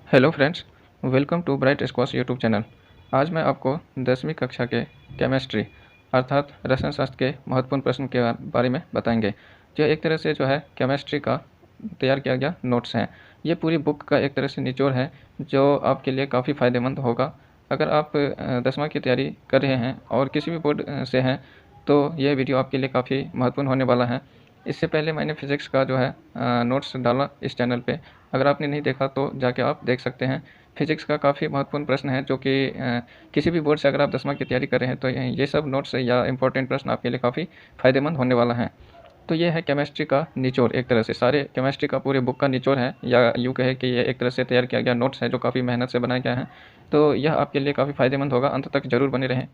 Hello friends, welcome to bright squash YouTube channel. आज मैं आपको 10वीं कक्षा के केमिस्ट्री अर्थात रसायन शास्त्र के महत्वपूर्ण प्रश्न के बारे में बताएंगे। जो एक तरह से जो है केमिस्ट्री का तैयार किया गया नोट्स हैं। ये पूरी बुक का एक तरह से निचोड़ है जो आपके लिए काफ़ी फ़ायदेमंद होगा। अगर आप 10वां की तैयारी कर रहे हैं और किसी भी बोर्ड से हैं तो ये वीडियो आपके लिए काफ़ी महत्वपूर्ण होने वाला है। इससे पहले मैंने फ़िज़िक्स का जो है नोट्स डाला इस चैनल पे। अगर आपने नहीं देखा तो जाके आप देख सकते हैं। फ़िज़िक्स का काफ़ी महत्वपूर्ण प्रश्न है जो कि किसी भी बोर्ड से अगर आप 10वां की तैयारी कर रहे हैं तो ये सब नोट्स या इम्पोर्टेंट प्रश्न आपके लिए काफ़ी फ़ायदेमंद होने वाला है। तो ये है केमिस्ट्री का निचोड़, एक तरह से सारे केमिस्ट्री का पूरे बुक का निचोड़ है, या यूँ कहे कि ये एक तरह से तैयार किया गया नोट्स है जो काफ़ी मेहनत से बनाया गया है। तो यह आपके लिए काफ़ी फ़ायदेमंद होगा, अंत तक ज़रूर बने रहें।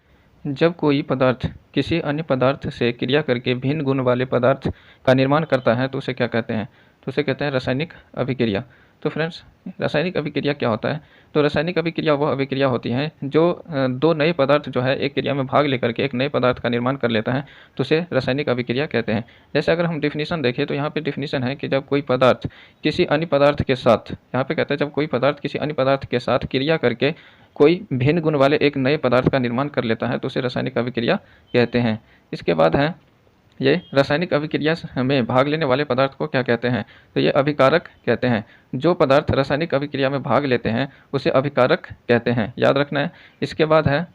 जब कोई पदार्थ किसी अन्य पदार्थ से क्रिया करके भिन्न गुण वाले पदार्थ का निर्माण करता है तो उसे क्या कहते हैं? तो उसे कहते हैं रासायनिक अभिक्रिया। तो फ्रेंड्स, रासायनिक अभिक्रिया क्या होता है? तो रासायनिक अभिक्रिया वह अभिक्रिया होती है जो दो नए पदार्थ जो है एक क्रिया में भाग लेकर के एक नए पदार्थ का निर्माण कर लेता है, तो उसे रासायनिक अभिक्रिया कहते हैं। जैसे अगर हम डिफिनीशन देखें तो यहाँ पे डिफिनीशन है कि जब कोई पदार्थ किसी अन्य पदार्थ के साथ, यहाँ पे कहते हैं जब कोई पदार्थ किसी अन्य पदार्थ के साथ क्रिया करके कोई भिन्न गुण वाले एक नए पदार्थ का निर्माण कर लेता है तो उसे रासायनिक अभिक्रिया कहते हैं। इसके बाद है ये रासायनिक अभिक्रिया में भाग लेने वाले पदार्थ को क्या कहते हैं? तो ये अभिकारक कहते हैं। जो पदार्थ रासायनिक अभिक्रिया में भाग लेते हैं उसे अभिकारक कहते हैं, याद रखना है। इसके बाद है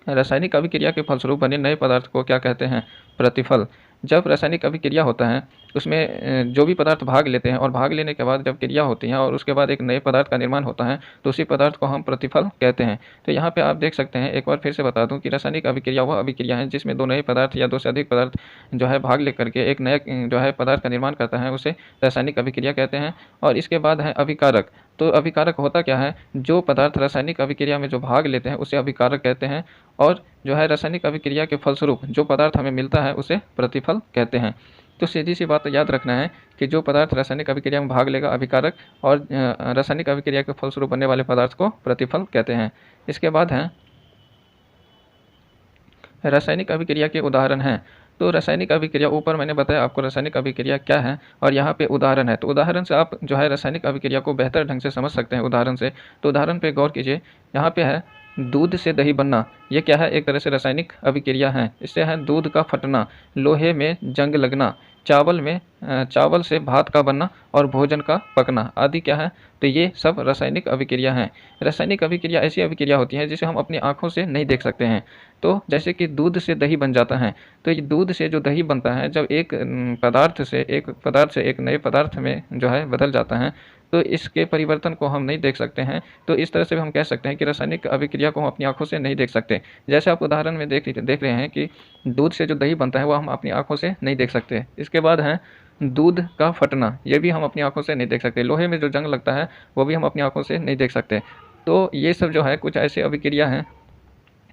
रासायनिक अभिक्रिया के फलस्वरूप बने नए पदार्थ को क्या कहते हैं? प्रतिफल। जब रासायनिक अभिक्रिया होता है उसमें जो भी पदार्थ भाग लेते हैं और भाग लेने के बाद जब क्रिया होती है और उसके बाद एक नए पदार्थ का निर्माण होता है तो उसी पदार्थ को हम प्रतिफल कहते हैं। तो यहाँ पे आप देख सकते हैं, एक बार फिर से बता दूं कि रासायनिक अभिक्रिया वह अभिक्रिया है जिसमें दो नए पदार्थ या दो से अधिक पदार्थ जो है भाग लेकर के एक नया जो है पदार्थ का निर्माण करता है, उसे रासायनिक अभिक्रिया कहते हैं। और इसके बाद है अभिकारक। तो अभिकारक होता क्या है? जो पदार्थ रासायनिक अभिक्रिया में जो भाग लेते हैं उसे अभिकारक कहते हैं, और जो है रासायनिक अभिक्रिया के फलस्वरूप जो पदार्थ हमें मिलता है उसे प्रतिफल कहते हैं। तो सीधी सी बात याद रखना है कि जो पदार्थ रासायनिक अभिक्रिया में भाग लेगा अभिकारक, और रासायनिक अभिक्रिया के फलस्वरूप बनने वाले पदार्थ को प्रतिफल कहते हैं। इसके बाद है रासायनिक अभिक्रिया के उदाहरण हैं। तो रासायनिक अभिक्रिया, ऊपर मैंने बताया आपको रासायनिक अभिक्रिया क्या है, और यहाँ पे उदाहरण है। तो उदाहरण से आप जो है रासायनिक अभिक्रिया को बेहतर ढंग से समझ सकते हैं उदाहरण से। तो उदाहरण पे गौर कीजिए, यहाँ पे है दूध से दही बनना। ये क्या है? एक तरह से रासायनिक अभिक्रिया है। इससे है दूध का फटना, लोहे में जंग लगना, चावल से भात का बनना और भोजन का पकना आदि क्या है? तो ये सब रासायनिक अभिक्रिया हैं। रासायनिक अभिक्रिया ऐसी अभिक्रिया होती है जिसे हम अपनी आँखों से नहीं देख सकते हैं। तो जैसे कि दूध से दही बन जाता है, तो ये दूध से जो दही बनता है जब एक पदार्थ से एक नए पदार्थ में जो है बदल जाता है, तो इसके परिवर्तन को हम नहीं देख सकते हैं। तो इस तरह से हम कह सकते हैं कि रासायनिक अभिक्रिया को हम अपनी आँखों से नहीं देख सकते। जैसे आप उदाहरण में देख रहे हैं कि दूध से जो दही बनता है वह हम अपनी आँखों से नहीं देख सकते। इसके बाद है दूध का फटना, ये भी हम अपनी आँखों से नहीं देख सकते। लोहे में जो जंग लगता है वो भी हम अपनी आँखों से नहीं देख सकते। तो ये सब जो है कुछ ऐसी अभिक्रिया हैं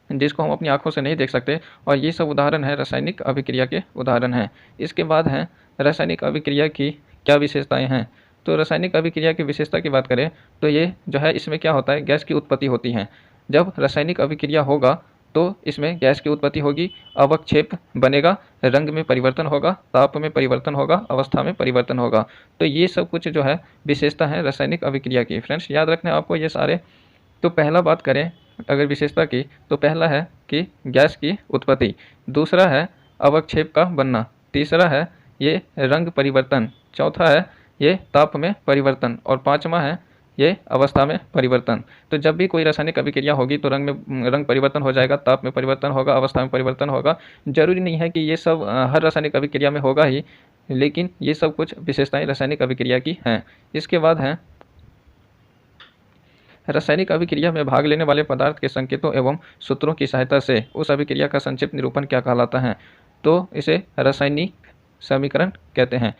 जिसको हम अपनी आँखों से नहीं देख सकते, और ये सब उदाहरण है रासायनिक अभिक्रिया के उदाहरण हैं। इसके बाद है रासायनिक अभिक्रिया की क्या विशेषताएं हैं। तो रासायनिक अभिक्रिया की विशेषता की बात करें तो ये जो है इसमें क्या होता है, गैस की उत्पत्ति होती है। जब रासायनिक अभिक्रिया होगा तो इसमें गैस की उत्पत्ति होगी, अवक्षेप बनेगा, रंग में परिवर्तन होगा, ताप में परिवर्तन होगा, अवस्था में परिवर्तन होगा। तो ये सब कुछ जो है विशेषता है रासायनिक अभिक्रिया की। फ्रेंड्स, याद रखना है आपको ये सारे। तो पहला बात करें अगर विशेषता की, तो पहला है कि गैस की उत्पत्ति, दूसरा है अवक्षेप का बनना, तीसरा है ये रंग परिवर्तन, चौथा है ये ताप में परिवर्तन, और पांचवा है ये अवस्था में परिवर्तन। तो जब भी कोई रासायनिक अभिक्रिया होगी तो रंग परिवर्तन हो जाएगा, ताप में परिवर्तन होगा, अवस्था में परिवर्तन होगा। जरूरी नहीं है कि ये सब हर रासायनिक अभिक्रिया में होगा ही, लेकिन ये सब कुछ विशेषताएं रासायनिक अभिक्रिया की हैं। इसके बाद है रासायनिक अभिक्रिया में भाग लेने वाले पदार्थ के संकेतों एवं सूत्रों की सहायता से उस अभिक्रिया का संक्षिप्त निरूपण क्या कहलाता है। तो इसे रासायनिक समीकरण कहते हैं।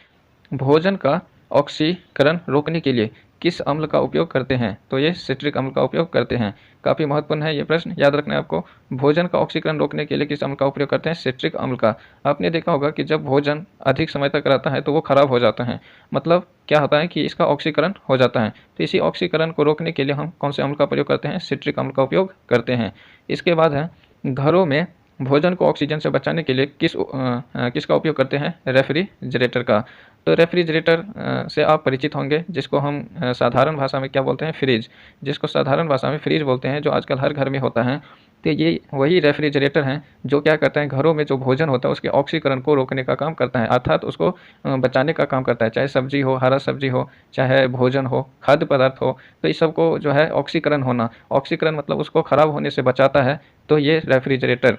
भोजन का ऑक्सीकरण रोकने के लिए किस अम्ल का उपयोग करते हैं? तो ये सिट्रिक अम्ल का उपयोग करते हैं। काफ़ी महत्वपूर्ण है ये प्रश्न, याद रखना है आपको। भोजन का ऑक्सीकरण रोकने के लिए किस अम्ल का उपयोग करते हैं? सिट्रिक अम्ल का। आपने देखा होगा कि जब भोजन अधिक समय तक रहता है तो वो खराब हो जाता है, मतलब क्या होता है कि इसका ऑक्सीकरण हो जाता है। तो इसी ऑक्सीकरण को रोकने के लिए हम कौन से अम्ल का प्रयोग करते हैं? सिट्रिक अम्ल का उपयोग करते हैं। इसके बाद है घरों में भोजन को ऑक्सीजन से बचाने के लिए किसका उपयोग करते हैं? रेफ्रिजरेटर का। तो रेफ्रिजरेटर से आप परिचित होंगे, जिसको हम साधारण भाषा में क्या बोलते हैं? फ्रिज। जिसको साधारण भाषा में फ्रिज बोलते हैं, जो आजकल हर घर में होता है। तो ये वही रेफ्रिजरेटर हैं जो क्या करते हैं, घरों में जो भोजन होता है उसके ऑक्सीकरण को रोकने का काम करता है, अर्थात उसको बचाने का काम करता है। चाहे सब्जी हो, हरा सब्जी हो, चाहे भोजन हो, खाद्य पदार्थ हो, तो इस सब को जो है ऑक्सीकरण होना, ऑक्सीकरण मतलब उसको खराब होने से बचाता है। तो ये रेफ्रिजरेटर।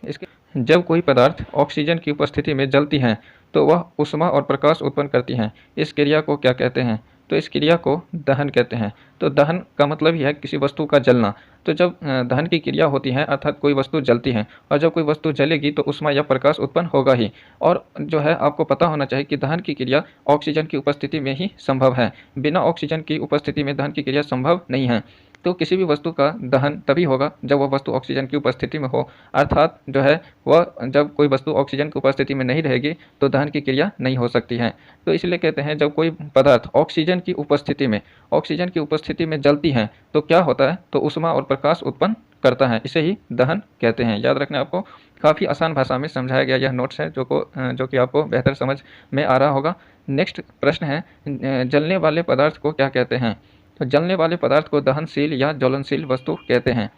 इसके जब कोई पदार्थ ऑक्सीजन की उपस्थिति में जलती हैं तो वह ऊष्मा और प्रकाश उत्पन्न करती हैं। इस क्रिया को क्या कहते हैं? तो इस क्रिया को दहन कहते हैं। तो दहन का मतलब ही है किसी वस्तु का जलना। तो जब दहन की क्रिया होती है अर्थात कोई वस्तु जलती है, और जब कोई वस्तु जलेगी तो ऊष्मा या प्रकाश उत्पन्न होगा ही। और जो है आपको पता होना चाहिए कि दहन की क्रिया ऑक्सीजन की उपस्थिति में ही संभव है। बिना ऑक्सीजन की उपस्थिति में दहन की क्रिया संभव नहीं है। तो किसी भी वस्तु का दहन तभी होगा जब वह वस्तु ऑक्सीजन की उपस्थिति में हो, अर्थात जो है वह जब कोई वस्तु ऑक्सीजन की उपस्थिति में नहीं रहेगी तो दहन की क्रिया नहीं हो सकती है। तो इसलिए कहते हैं जब कोई पदार्थ ऑक्सीजन की उपस्थिति में जलती है तो क्या होता है? तो ऊष्मा और प्रकाश उत्पन्न करता है। इसे ही दहन कहते हैं। याद रखना, आपको काफ़ी आसान भाषा में समझाया गया यह नोट्स है जो कि आपको बेहतर समझ में आ रहा होगा। नेक्स्ट प्रश्न है, जलने वाले पदार्थ को क्या कहते हैं? तो जलने वाले पदार्थ को दहनशील या ज्वलनशील वस्तु कहते हैं।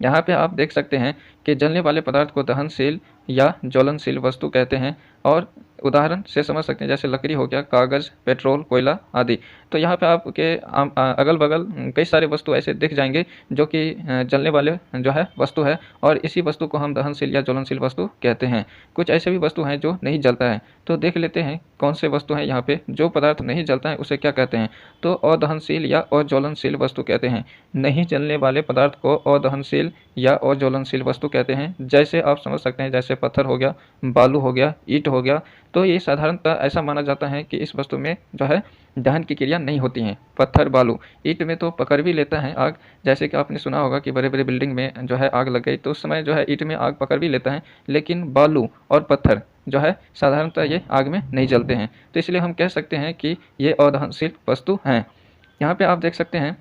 यहाँ पे आप देख सकते हैं कि जलने वाले पदार्थ को दहनशील या ज्वलनशील वस्तु कहते हैं, और उदाहरण से समझ सकते हैं जैसे लकड़ी हो गया, कागज़, पेट्रोल, कोयला आदि। तो यहाँ पे आपके अगल बगल कई सारे वस्तु ऐसे दिख जाएंगे जो कि जलने वाले जो है वस्तु है, और इसी वस्तु को हम दहनशील या ज्वलनशील वस्तु कहते हैं। कुछ ऐसे भी वस्तु हैं जो नहीं जलता है, तो देख लेते हैं कौन से वस्तु हैं यहाँ पे। जो पदार्थ नहीं जलता है उसे क्या कहते हैं? तो अदहनशील या अज्वलनशील वस्तु कहते हैं। नहीं जलने वाले पदार्थ को अदहनशील या अज्वलनशील वस्तु कहते हैं। जैसे आप समझ सकते हैं, जैसे पत्थर हो गया, बालू हो गया, ईंट हो गया। तो ये साधारणतः ऐसा माना जाता है कि इस वस्तु में जो है दहन की क्रिया नहीं होती है। पत्थर, बालू, ईंट में तो पकड़ भी लेता है आग। जैसे कि आपने सुना होगा कि बड़े बड़े बिल्डिंग में जो है आग लग गई तो उस समय जो है ईंट में आग पकड़ भी लेता है, लेकिन बालू और पत्थर जो है साधारणतः ये आग में नहीं जलते हैं। तो इसलिए हम कह सकते हैं कि ये अदहनशील वस्तु हैं। यहाँ पे आप देख सकते हैं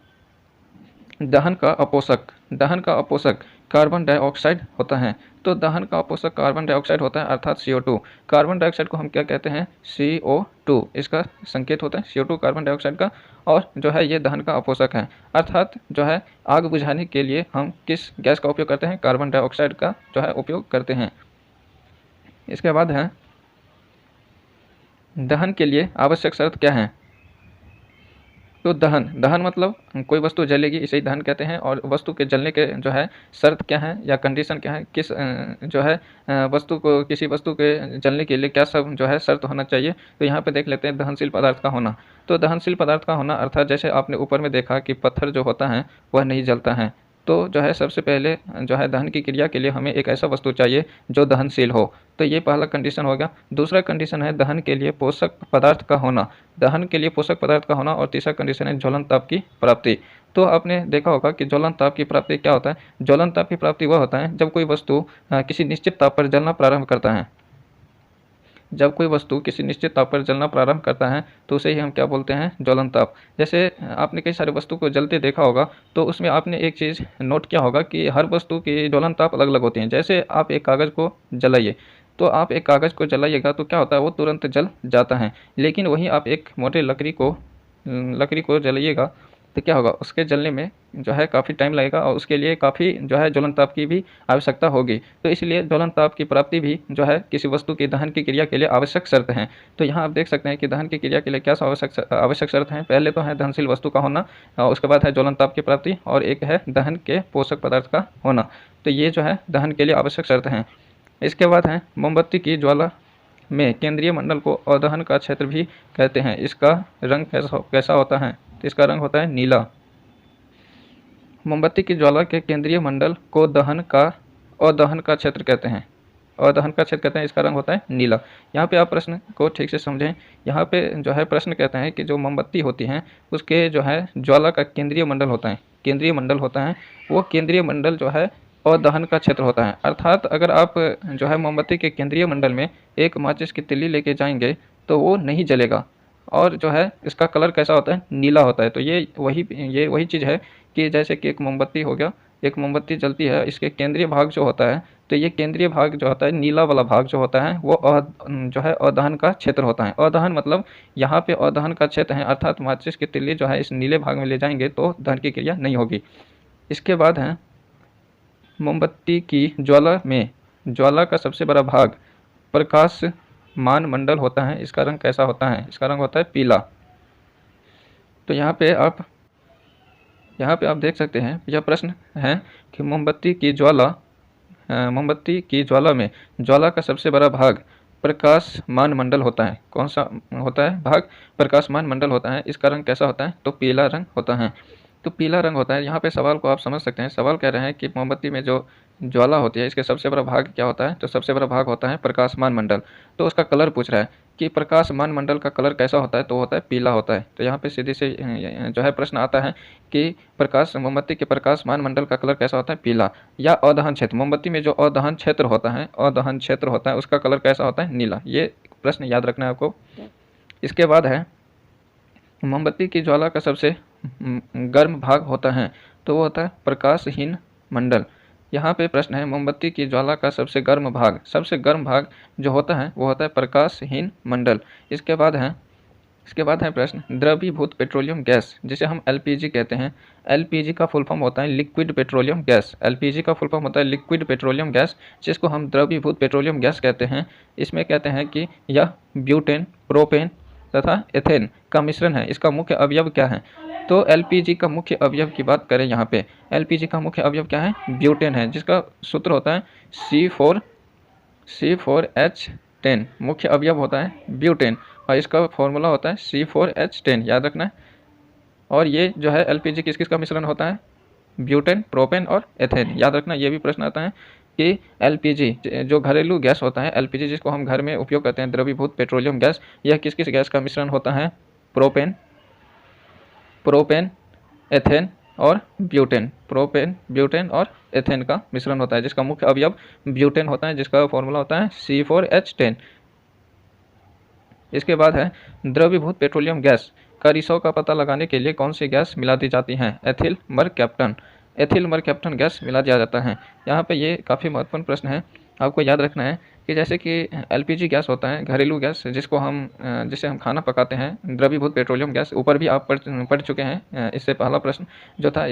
दहन का अपोषक कार्बन डाइऑक्साइड होता है। तो दहन का अपोषक कार्बन डाइऑक्साइड होता है, अर्थात CO2। कार्बन डाइऑक्साइड को हम क्या कहते हैं? CO2। इसका संकेत होता है CO2 कार्बन डाइऑक्साइड का, और जो है ये दहन का अपोषक है। अर्थात जो है आग बुझाने के लिए हम किस गैस का उपयोग करते हैं? कार्बन डाइऑक्साइड का जो है उपयोग करते हैं। इसके बाद है दहन के लिए आवश्यक शर्त क्या है? तो दहन मतलब कोई वस्तु जलेगी, इसे ही दहन कहते हैं। और वस्तु के जलने के जो है शर्त क्या है या कंडीशन क्या है, किस जो है किसी वस्तु के जलने के लिए क्या सब जो है शर्त होना चाहिए। तो यहाँ पे देख लेते हैं दहनशील पदार्थ का होना। तो दहनशील पदार्थ का होना अर्थात जैसे आपने ऊपर में देखा कि पत्थर जो होता है वह नहीं जलता है, तो जो है सबसे पहले जो है दहन की क्रिया के लिए हमें एक ऐसा वस्तु चाहिए जो दहनशील हो। तो ये पहला कंडीशन हो गया। दूसरा कंडीशन है दहन के लिए पोषक पदार्थ का होना। और तीसरा कंडीशन है ज्वलन ताप की प्राप्ति। तो आपने देखा होगा कि ज्वलन ताप की प्राप्ति क्या होता है? ज्वलन ताप की प्राप्ति वह होता है जब कोई वस्तु किसी निश्चित ताप पर जलना प्रारंभ करता है। जब कोई वस्तु किसी निश्चित ताप पर जलना प्रारंभ करता है तो उसे ही हम क्या बोलते हैं? ज्वलन ताप। जैसे आपने कई सारे वस्तु को जलते देखा होगा, तो उसमें आपने एक चीज़ नोट किया होगा कि हर वस्तु की ज्वलन ताप अलग अलग होती हैं। जैसे आप एक कागज़ को जलाइए, तो आप एक कागज़ को जलाइएगा तो क्या होता है? वो तुरंत जल जाता है। लेकिन वहीं आप एक मोटे लकड़ी को जलाइएगा तो क्या होगा? उसके जलने में जो है काफ़ी टाइम लगेगा, और उसके लिए काफ़ी जो है ज्वलन ताप की भी आवश्यकता होगी। तो इसलिए ज्वलन ताप की प्राप्ति भी जो है किसी वस्तु की दहन की क्रिया के लिए आवश्यक शर्त है। तो यहाँ आप देख सकते हैं कि दहन की क्रिया के लिए क्या आवश्यक शर्त हैं। पहले तो है दहनशील वस्तु का होना, और उसके बाद है ज्वलन ताप की प्राप्ति, और एक है दहन के पोषक पदार्थ का होना। तो ये जो है दहन के लिए आवश्यक शर्त हैं। इसके बाद है मोमबत्ती की ज्वाला में केंद्रीय मंडल को अदहन का क्षेत्र भी कहते हैं। इसका रंग कैसा होता है? तो इसका रंग होता है नीला। मोमबत्ती की ज्वाला के केंद्रीय मंडल को अदहन का क्षेत्र कहते हैं। इसका रंग होता है नीला। यहाँ पे आप प्रश्न को ठीक से समझें। यहाँ पे जो है प्रश्न कहते हैं कि जो मोमबत्ती होती हैं उसके जो है ज्वाला का केंद्रीय मंडल होता है। वो केंद्रीय मंडल जो है अदहन का क्षेत्र होता है। अर्थात अगर आप जो है मोमबत्ती के केंद्रीय मंडल में एक माचिस की तिल्ली लेके जाएंगे तो वो नहीं जलेगा, और जो है इसका कलर कैसा होता है? नीला होता है। तो ये वही चीज़ है कि जैसे कि एक मोमबत्ती हो गया, एक मोमबत्ती जलती है, इसके केंद्रीय भाग जो होता है, तो ये केंद्रीय भाग जो होता है, नीला वाला भाग जो होता है वो जो है अदहन का क्षेत्र होता है। अदहन मतलब यहाँ पे अदहन का क्षेत्र है, अर्थात माचिस की तिल्ली जो है इस नीले भाग में ले जाएंगे तो दहन की क्रिया नहीं होगी। इसके बाद है मोमबत्ती की ज्वाला का सबसे बड़ा भाग प्रकाशमान मंडल होता है। इसका रंग कैसा होता है? इसका रंग होता है पीला। तो यहाँ पे आप देख सकते हैं, यह प्रश्न है कि मोमबत्ती की ज्वाला में ज्वाला का सबसे बड़ा भाग प्रकाशमान मंडल होता है। कौन सा होता है भाग? प्रकाशमान मंडल होता है। इसका रंग कैसा होता है? तो पीला रंग होता है। तो पीला रंग होता है। यहाँ पे सवाल को आप समझ सकते हैं। सवाल कह रहे हैं कि मोमबत्ती में जो ज्वाला होती है इसके सबसे बड़ा भाग क्या होता है? तो सबसे बड़ा भाग होता है प्रकाशमान मंडल। तो उसका कलर पूछ रहा है कि प्रकाशमान मंडल का कलर कैसा होता है? तो होता है पीला होता है। तो यहाँ पे सीधे से जो है प्रश्न आता है कि मोमबत्ती के प्रकाशमान मंडल का कलर कैसा होता है? पीला। या अदहन क्षेत्र, मोमबत्ती में जो अदहन क्षेत्र होता है उसका कलर कैसा होता है? नीला। ये प्रश्न याद रखना है आपको। इसके बाद है मोमबत्ती की ज्वाला का सबसे गर्म भाग होता है, तो वो होता है प्रकाशहीन मंडल। यहाँ पे प्रश्न है मोमबत्ती की ज्वाला का सबसे गर्म भाग जो होता है वो होता है प्रकाशहीन मंडल। इसके बाद है प्रश्न द्रवीभूत पेट्रोलियम गैस, जिसे हम एलपीजी कहते हैं। एलपीजी का फुल फॉर्म होता है लिक्विड पेट्रोलियम गैस। एलपीजी का फुल फॉर्म होता है लिक्विड पेट्रोलियम गैस, जिसको हम द्रवीभूत पेट्रोलियम गैस कहते हैं। इसमें कहते हैं कि यह ब्यूटेन, प्रोपेन तथा एथेन का मिश्रण है। इसका मुख्य अवयव क्या है? तो एलपीजी का मुख्य अवयव की बात करें, यहाँ पे एलपीजी का मुख्य अवयव क्या है? ब्यूटेन है, जिसका सूत्र होता है C4H10। मुख्य अवयव होता है ब्यूटेन और इसका फॉर्मूला होता है C4H10, याद रखना है। और ये जो है एलपीजी किस किस का मिश्रण होता है? ब्यूटेन, प्रोपेन और एथेन, याद रखना। ये भी प्रश्न आता है कि एलपीजी जो घरेलू गैस होता है, एलपीजी जिसको हम घर में उपयोग करते हैं, द्रवीभूत पेट्रोलियम गैस, यह किस किस गैस का मिश्रण होता है? प्रोपेन, एथेन और ब्यूटेन। प्रोपेन, ब्यूटेन और एथेन का मिश्रण होता है, जिसका मुख्य अवयव ब्यूटेन होता है, जिसका फॉर्मूला होता है C4H10। इसके बाद है द्रवीभूत पेट्रोलियम गैस का रिसाव का पता लगाने के लिए कौन सी गैस मिला दी जाती है? एथिल मरकैप्टन गैस मिला दिया जाता है। यहाँ पे ये काफ़ी महत्वपूर्ण प्रश्न है, आपको याद रखना है कि जैसे कि एलपीजी गैस होता है, घरेलू गैस, जिससे हम खाना पकाते हैं, द्रवीभूत पेट्रोलियम गैस ऊपर भी आप पढ़ चुके हैं। इससे पहला प्रश्न जो था,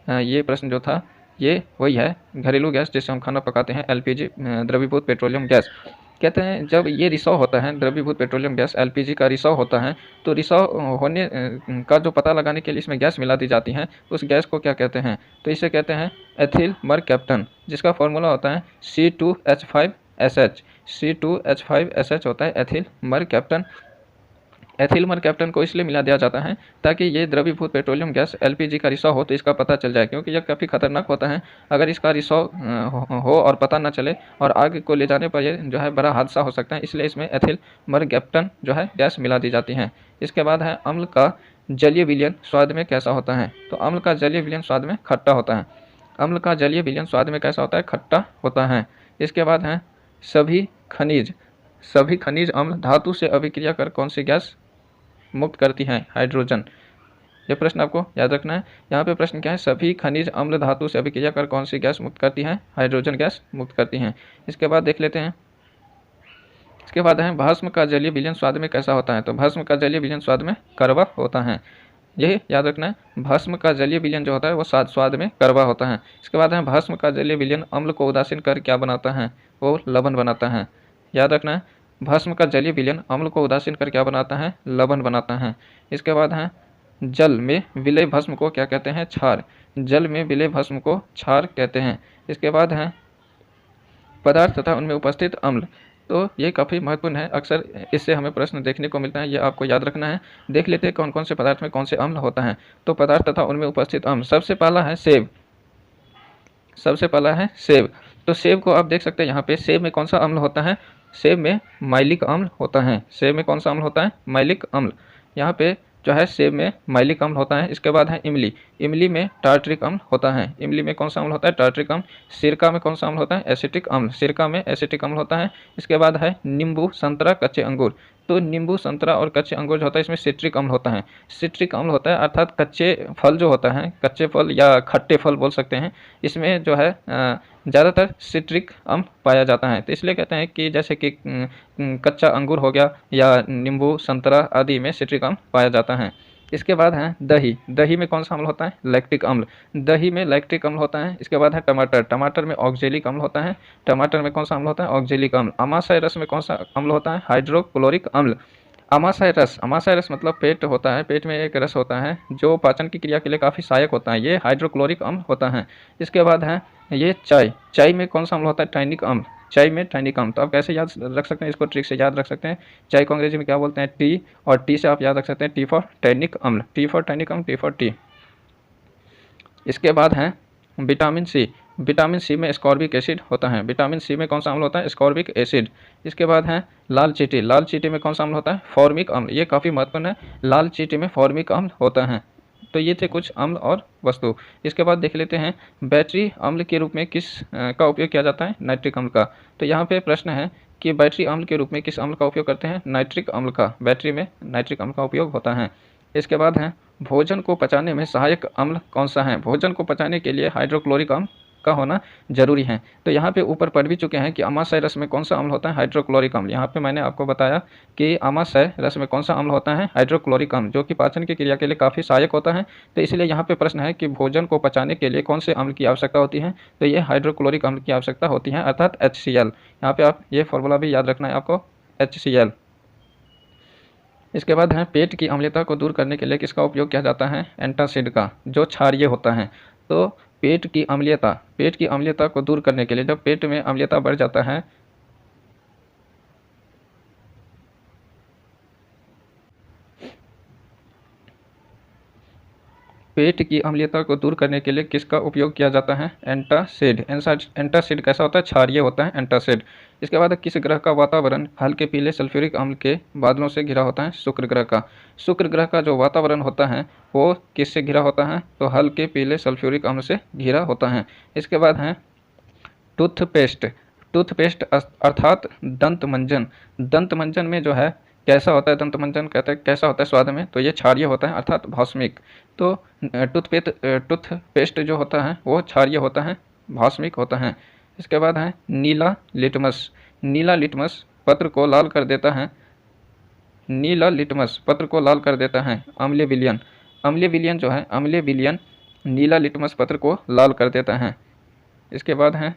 ये प्रश्न जो था ये वही है, घरेलू गैस जिससे हम खाना पकाते हैं, एलपीजी द्रवीभूत पेट्रोलियम गैस। कहते हैं जब ये रिसाव होता है, द्रवीभूत पेट्रोलियम गैस एलपीजी का रिसाव होता है, तो रिसाव होने का जो पता लगाने के लिए इसमें गैस मिला दी जाती है, उस गैस को क्या कहते हैं? तो इसे कहते हैं एथिल मरकैप्टन, जिसका फॉर्मूला होता है C2H5SH होता है एथिल मरकैप्टन। एथिल मरकैप्टन को इसलिए मिला दिया जाता है ताकि ये द्रवीभूत पेट्रोलियम गैस एलपीजी का रिसाव हो तो इसका पता चल जाए, क्योंकि यह काफ़ी खतरनाक होता है। अगर इसका रिसाव हो और पता न चले और आग को ले जाने पर यह जो है बड़ा हादसा हो सकता है, इसलिए इसमें एथिल मरकैप्टन जो है गैस मिला दी जाती है। इसके बाद है अम्ल का जलीय विलयन स्वाद में कैसा होता है? तो अम्ल का जलीय विलयन स्वाद में खट्टा होता है। अम्ल का जलीय विलयन स्वाद में कैसा होता है? खट्टा होता है। इसके बाद है सभी खनिज अम्ल धातु से अभिक्रिया कर कौन सी गैस मुक्त करती हैं? हाइड्रोजन। ये प्रश्न आपको याद रखना है। यहाँ पे प्रश्न क्या है? सभी खनिज अम्ल धातु से अभिक्रिया कर कौन सी गैस मुक्त करती हैं? हाइड्रोजन गैस मुक्त करती हैं। इसके बाद देख लेते हैं, इसके बाद है भस्म का जलीय विलयन स्वाद में कैसा होता है? तो भस्म का जलीय विलयन स्वाद में कड़वा होता है। ये याद रखना है, भस्म का जलीय विलयन जो होता है वो स्वाद में कड़वा होता है। इसके बाद है भस्म का जलीय विलयन अम्ल को उदासीन कर क्या बनाता है? वो लवण बनाता है। याद रखना है, भस्म का जलीय विलयन अम्ल को उदासीन कर क्या बनाता है? लवण बनाता है। इसके बाद है जल में विलय भस्म को क्या कहते हैं? क्षार। जल में विलय भस्म को क्षार कहते हैं। इसके बाद है पदार्थ तथा उनमें उपस्थित अम्ल। तो ये काफ़ी महत्वपूर्ण है, अक्सर इससे हमें प्रश्न देखने को मिलता है, ये आपको याद रखना है। देख लेते हैं कौन कौन से पदार्थ में कौन से अम्ल होता है। तो पदार्थ तथा उनमें उपस्थित अम्ल, सबसे पहला है सेब। तो सेब को आप देख सकते हैं, यहाँ पे सेब में कौन सा अम्ल होता है? सेब में माइलिक अम्ल होता है। सेब में कौन सा अम्ल होता है? माइलिक अम्ल। यहाँ पे जो है सेब में माइलिक अम्ल होता है। इसके बाद है इमली में टार्ट्रिक अम्ल होता है। इमली में कौन सा अम्ल होता है? टार्ट्रिक अम्ल। सिरका में कौन सा अम्ल होता है? एसिटिक अम्ल। सिरका में एसिटिक अम्ल होता है। इसके बाद है नींबू, संतरा, कच्चे अंगूर। तो नींबू, संतरा और कच्चे अंगूर जो होता है इसमें सिट्रिक अम्ल होता है। सिट्रिक अम्ल होता है अर्थात कच्चे फल जो होता है, कच्चे फल या खट्टे फल बोल सकते हैं, इसमें जो है ज़्यादातर सिट्रिक अम्ल पाया जाता है। तो इसलिए कहते हैं कि जैसे कि कच्चा अंगूर हो गया या नींबू, संतरा आदि में सिट्रिक अम्ल पाया जाता है। इसके बाद है दही। दही में कौन सा अम्ल होता है? लैक्टिक अम्ल। दही में लैक्टिक अम्ल होता है। इसके बाद है टमाटर। टमाटर में ऑक्जेलिक अम्ल होता है। टमाटर में कौन सा अम्ल होता है? ऑक्जेलिक अम्ल। अमाशय रस में कौन सा अम्ल होता है? हाइड्रोक्लोरिक अम्ल। अमाशय रस, अमाशय रस मतलब पेट होता है, पेट में एक रस होता है जो पाचन की क्रिया के लिए काफ़ी सहायक होता है, ये हाइड्रोक्लोरिक अम्ल होता है। इसके बाद है ये चाय। चाय में कौन सा अम्ल होता है? टैनिक अम्ल। चाय में टैनिक अम्ल। तो आप कैसे याद रख सकते हैं? इसको ट्रिक से याद रख सकते हैं। चाय को अंग्रेजी में क्या बोलते हैं? टी, और टी से आप याद रख सकते हैं टी फॉर टैनिक अम्ल। टी फॉर टैनिक अम्ल, टी फॉर टी। इसके बाद है विटामिन सी। विटामिन सी में स्कॉर्बिक एसिड होता है। विटामिन सी में कौन सा अम्ल होता है? Ascorbic acid. इसके बाद है लाल चींटी। लाल चींटी में कौन सा अम्ल होता है? फॉर्मिक अम्ल। ये काफ़ी महत्वपूर्ण है, लाल चींटी में फॉर्मिक अम्ल होता है। तो ये थे कुछ अम्ल और वस्तु। इसके बाद देख लेते हैं बैटरी अम्ल के रूप में किस का उपयोग किया जाता है? नाइट्रिक अम्ल का। तो यहाँ पे प्रश्न है कि बैटरी अम्ल के रूप में किस अम्ल का उपयोग करते हैं? नाइट्रिक अम्ल का। बैटरी में नाइट्रिक अम्ल का उपयोग होता है। इसके बाद है भोजन को पचाने में सहायक अम्ल कौन सा है? भोजन को पचाने के लिए हाइड्रोक्लोरिक अम्ल का होना जरूरी है। तो यहाँ पे ऊपर पढ़ भी चुके हैं कि अमाशय रस में कौन सा अम्ल होता है? हाइड्रोक्लोरिक अम्ल। यहाँ पे मैंने आपको बताया कि अमाशय रस में कौन सा अम्ल होता है? हाइड्रोक्लोरिक अम्ल, जो कि पाचन की क्रिया के लिए काफ़ी सहायक होता है। तो इसलिए यहाँ पे प्रश्न है कि भोजन को पचाने के लिए कौन से अम्ल की आवश्यकता होती है? तो ये हाइड्रोक्लोरिक अम्ल की आवश्यकता होती है, अर्थात HCl। यहाँ पे आप ये फॉर्मूला भी याद रखना है आपको, HCl। इसके बाद है पेट की अम्लता को दूर करने के लिए किसका उपयोग किया जाता है? एंटासिड का, जो क्षारीय होता है। तो पेट की अम्लता को दूर करने के लिए, जब पेट में अम्लता बढ़ जाता है पेट की अम्लता को दूर करने के लिए किसका उपयोग किया जाता है? एंटासिड। एंटासिड कैसा होता है? क्षारीय होता है एंटासिड। इसके बाद किस ग्रह का वातावरण हल्के पीले सल्फ्यूरिक अम्ल के बादलों से घिरा होता है? शुक्र ग्रह का। शुक्र ग्रह का जो वातावरण होता है वो किससे घिरा होता है? तो हल्के पीले सल्फ्यूरिक अम्ल से घिरा होता है। इसके बाद है टूथपेस्ट। टूथपेस्ट अर्थात दंत मंजन। दंत मंजन में जो है कैसा होता है? दंत मंजन कहते हैं कैसा होता है स्वाद में? तो ये क्षारीय होता है, अर्थात भौस्मिक। तो टूथपेस्ट जो होता है वो क्षारीय होता है, भौस्मिक होता है। इसके बाद है नीला लिटमस। नीला लिटमस पत्र को लाल कर देता है। नीला लिटमस पत्र को लाल कर देता है अम्लीय विलयन। अम्लीय विलयन जो है, अम्लीय विलयन नीला लिटमस पत्र को लाल कर देता है। इसके बाद है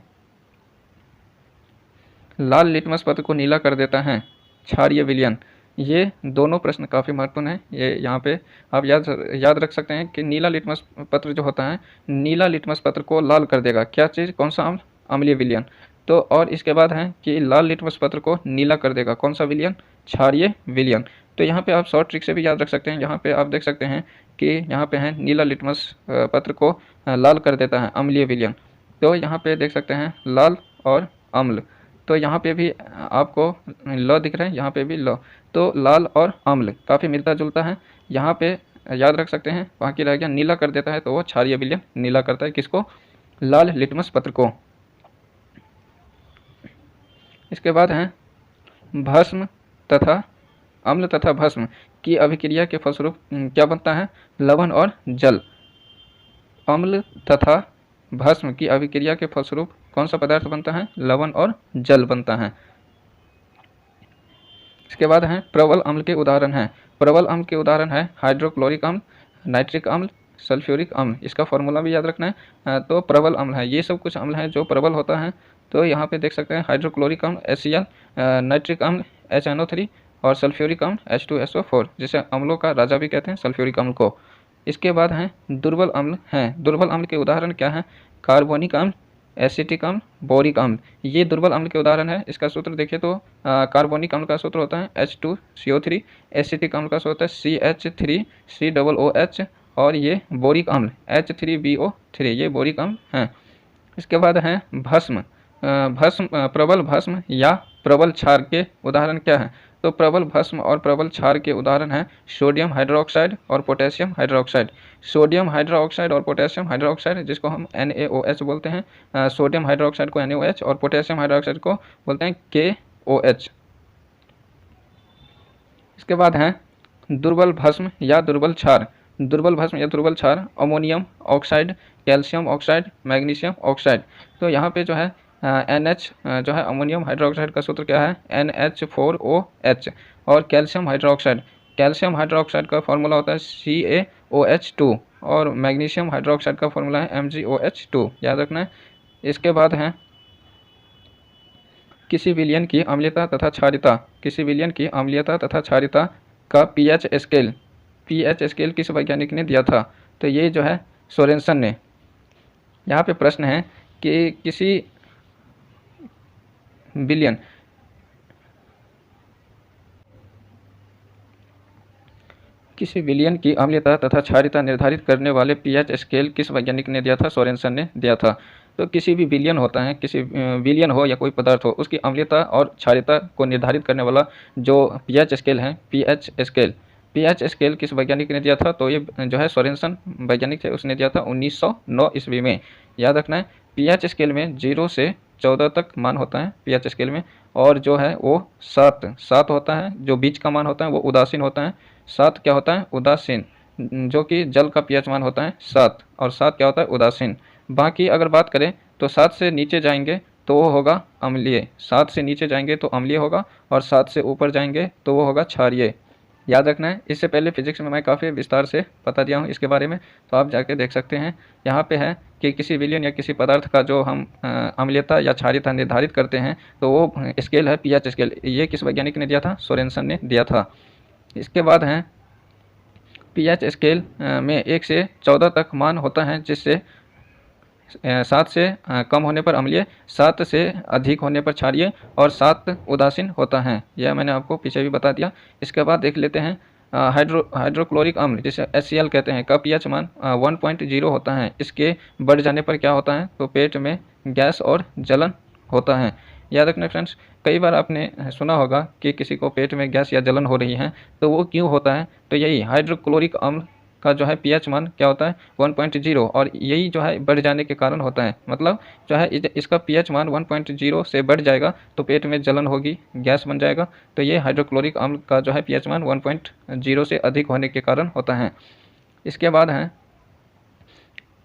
लाल लिटमस पत्र को नीला कर देता है क्षारीय विलयन। ये दोनों प्रश्न काफ़ी महत्वपूर्ण हैं। ये यहाँ पे आप याद रख सकते हैं कि नीला लिटमस पत्र जो होता है, नीला लिटमस पत्र को लाल कर देगा क्या चीज़? कौन सा अम्ल? अम्लीय विलयन। तो और इसके बाद है कि लाल लिटमस पत्र को नीला कर देगा कौन सा विलयन? क्षारीय विलयन। तो यहाँ पे आप शॉर्ट ट्रिक से भी याद रख सकते हैं। यहाँ पे आप देख सकते हैं कि यहाँ पे है नीला लिटमस पत्र को लाल कर देता है अम्लीय विलयन। तो यहाँ पे देख सकते हैं लाल और अम्ल। तो यहाँ पे भी आपको ल दिख रहा है, यहाँ पे भी ल। तो लाल और अम्ल काफ़ी मिलता जुलता है। यहाँ पे याद रख सकते हैं। बाकी रह गया नीला कर देता है, तो वो क्षारीय विलयन नीला करता है किसको? लाल लिटमस पत्र को। इसके बाद है भस्म तथा अम्ल तथा भस्म की अभिक्रिया के फलस्वरूप क्या बनता है? लवण और जल। अम्ल तथा भस्म की अभिक्रिया के फलस्वरूप कौन सा पदार्थ बनता है? लवण और जल बनता है। इसके बाद है प्रबल अम्ल के उदाहरण हैं। प्रबल अम्ल के उदाहरण है हाइड्रोक्लोरिक अम्ल, नाइट्रिक अम्ल, सल्फ्यूरिक अम्ल। इसका फॉर्मूला भी याद रखना है। तो प्रबल अम्ल है, ये सब कुछ अम्ल हैं जो प्रबल होता है। तो यहाँ पे देख सकते हैं हाइड्रोक्लोरिक अम्ल HCl, नाइट्रिक अम्ल HNO3 और सल्फ्यूरिक अम्ल H2SO4, जिसे अम्लों का राजा भी कहते हैं सल्फ्यूरिक अम्ल को। इसके बाद हैं दुर्बल अम्ल हैं। दुर्बल अम्ल के उदाहरण क्या हैं? कार्बोनिक अम्ल, एसिटिक अम्ल, बोरिक अम्ल। ये दुर्बल अम्ल के उदाहरण है। इसका सूत्र देखिए तो कार्बोनिक अम्ल का सूत्र होता है H2CO3, एसिटिक अम्ल का सूत्र होता है CH3COOH, और ये बोरिक अम्ल H3BO3, ये बोरिक अम्ल हैं। इसके बाद है भस्म। प्रबल भस्म या प्रबल क्षार के उदाहरण क्या हैं? तो प्रबल भस्म और प्रबल क्षार के उदाहरण हैं सोडियम हाइड्रोक्साइड और पोटेशियम हाइड्रोक्साइड। सोडियम हाइड्रोक्साइड और पोटेशियम हाइड्रोक्साइड, जिसको हम NaOH बोलते हैं। सोडियम हाइड्रोक्साइड को NaOH और पोटेशियम हाइड्रोक्साइड को बोलते हैं KOH। इसके बाद है दुर्बल भस्म या दुर्बल क्षार। दुर्बल भस्म या दुर्बल क्षार ammonium oxide, calcium oxide, magnesium oxide. तो यहाँ पे जो है NH जो है अमोनियम हाइड्रोक्साइड का सूत्र क्या है NH4OH। और कैल्शियम हाइड्रोक्साइड का फॉर्मूला होता है CaOH2। और मैग्नीशियम हाइड्रोक्साइड का फॉर्मूला है MgOH2, याद रखना है। इसके बाद है किसी विलयन की अम्लीयता तथा क्षारीयता। किसी विलयन की अम्लीयता तथा क्षारीयता का पीएच स्केल किस वैज्ञानिक ने दिया था? तो ये जो है सोरेनसन ने। यहाँ पे प्रश्न है कि किसी विलयन की अम्लीयता तथा क्षारीयता निर्धारित करने वाले पीएच स्केल किस वैज्ञानिक ने दिया था? सोरेनसन ने दिया था। तो किसी भी विलयन होता है, किसी विलयन हो या कोई पदार्थ हो, उसकी अम्लीयता और क्षारीयता को निर्धारित करने वाला जो पीएच स्केल है, पीएच स्केल किस वैज्ञानिक ने दिया था? तो ये जो है सोरेनसन वैज्ञानिक थे, उसने दिया था 1909 ईस्वी में। याद रखना है पीएच स्केल में 0 से 14 तक मान होता है पीएच स्केल में, और जो है वो 7 होता है। जो बीच का मान होता है वो उदासीन होता है। 7 क्या होता है? उदासीन, जो कि जल का पीएच मान होता है 7, और 7 क्या होता है? उदासीन। बाकी अगर बात करें तो 7 से नीचे जाएंगे तो वो होगा अम्लीय। 7 से नीचे जाएंगे तो अम्लीय होगा, और 7 से ऊपर जाएंगे तो वो होगा क्षारीय। याद रखना है। इससे पहले फिजिक्स में मैं काफ़ी विस्तार से बता दिया हूँ इसके बारे में, तो आप जाके देख सकते हैं। यहाँ पे है कि किसी विलयन या किसी पदार्थ का जो हम अम्लीयता या क्षारीयता निर्धारित करते हैं, तो वो स्केल है पीएच स्केल। ये किस वैज्ञानिक ने दिया था? सोरेनसन ने दिया था। इसके बाद है पीएच स्केल में 1 से 14 तक मान होता है, जिससे 7 से कम होने पर अम्लीय, 7 से अधिक होने पर क्षारीय, और 7 उदासीन होता है। यह मैंने आपको पीछे भी बता दिया। इसके बाद देख लेते हैं हाइड्रोक्लोरिक अम्ल, जिसे HCl कहते हैं, का पीएच मान 1.0 होता है। इसके बढ़ जाने पर क्या होता है? तो पेट में गैस और जलन होता है। याद रखना फ्रेंड्स, कई बार आपने सुना होगा कि किसी को पेट में गैस या जलन हो रही है, तो वो क्यों होता है? तो यही हाइड्रोक्लोरिक अम्ल का जो है पीएच मान क्या होता है? 1.0, और यही जो है बढ़ जाने के कारण होता है। मतलब जो है इसका पीएच मान 1.0 से बढ़ जाएगा तो पेट में जलन होगी, गैस बन जाएगा। तो ये हाइड्रोक्लोरिक अम्ल का जो है पीएच मान 1.0 से अधिक होने के कारण होता है। इसके बाद है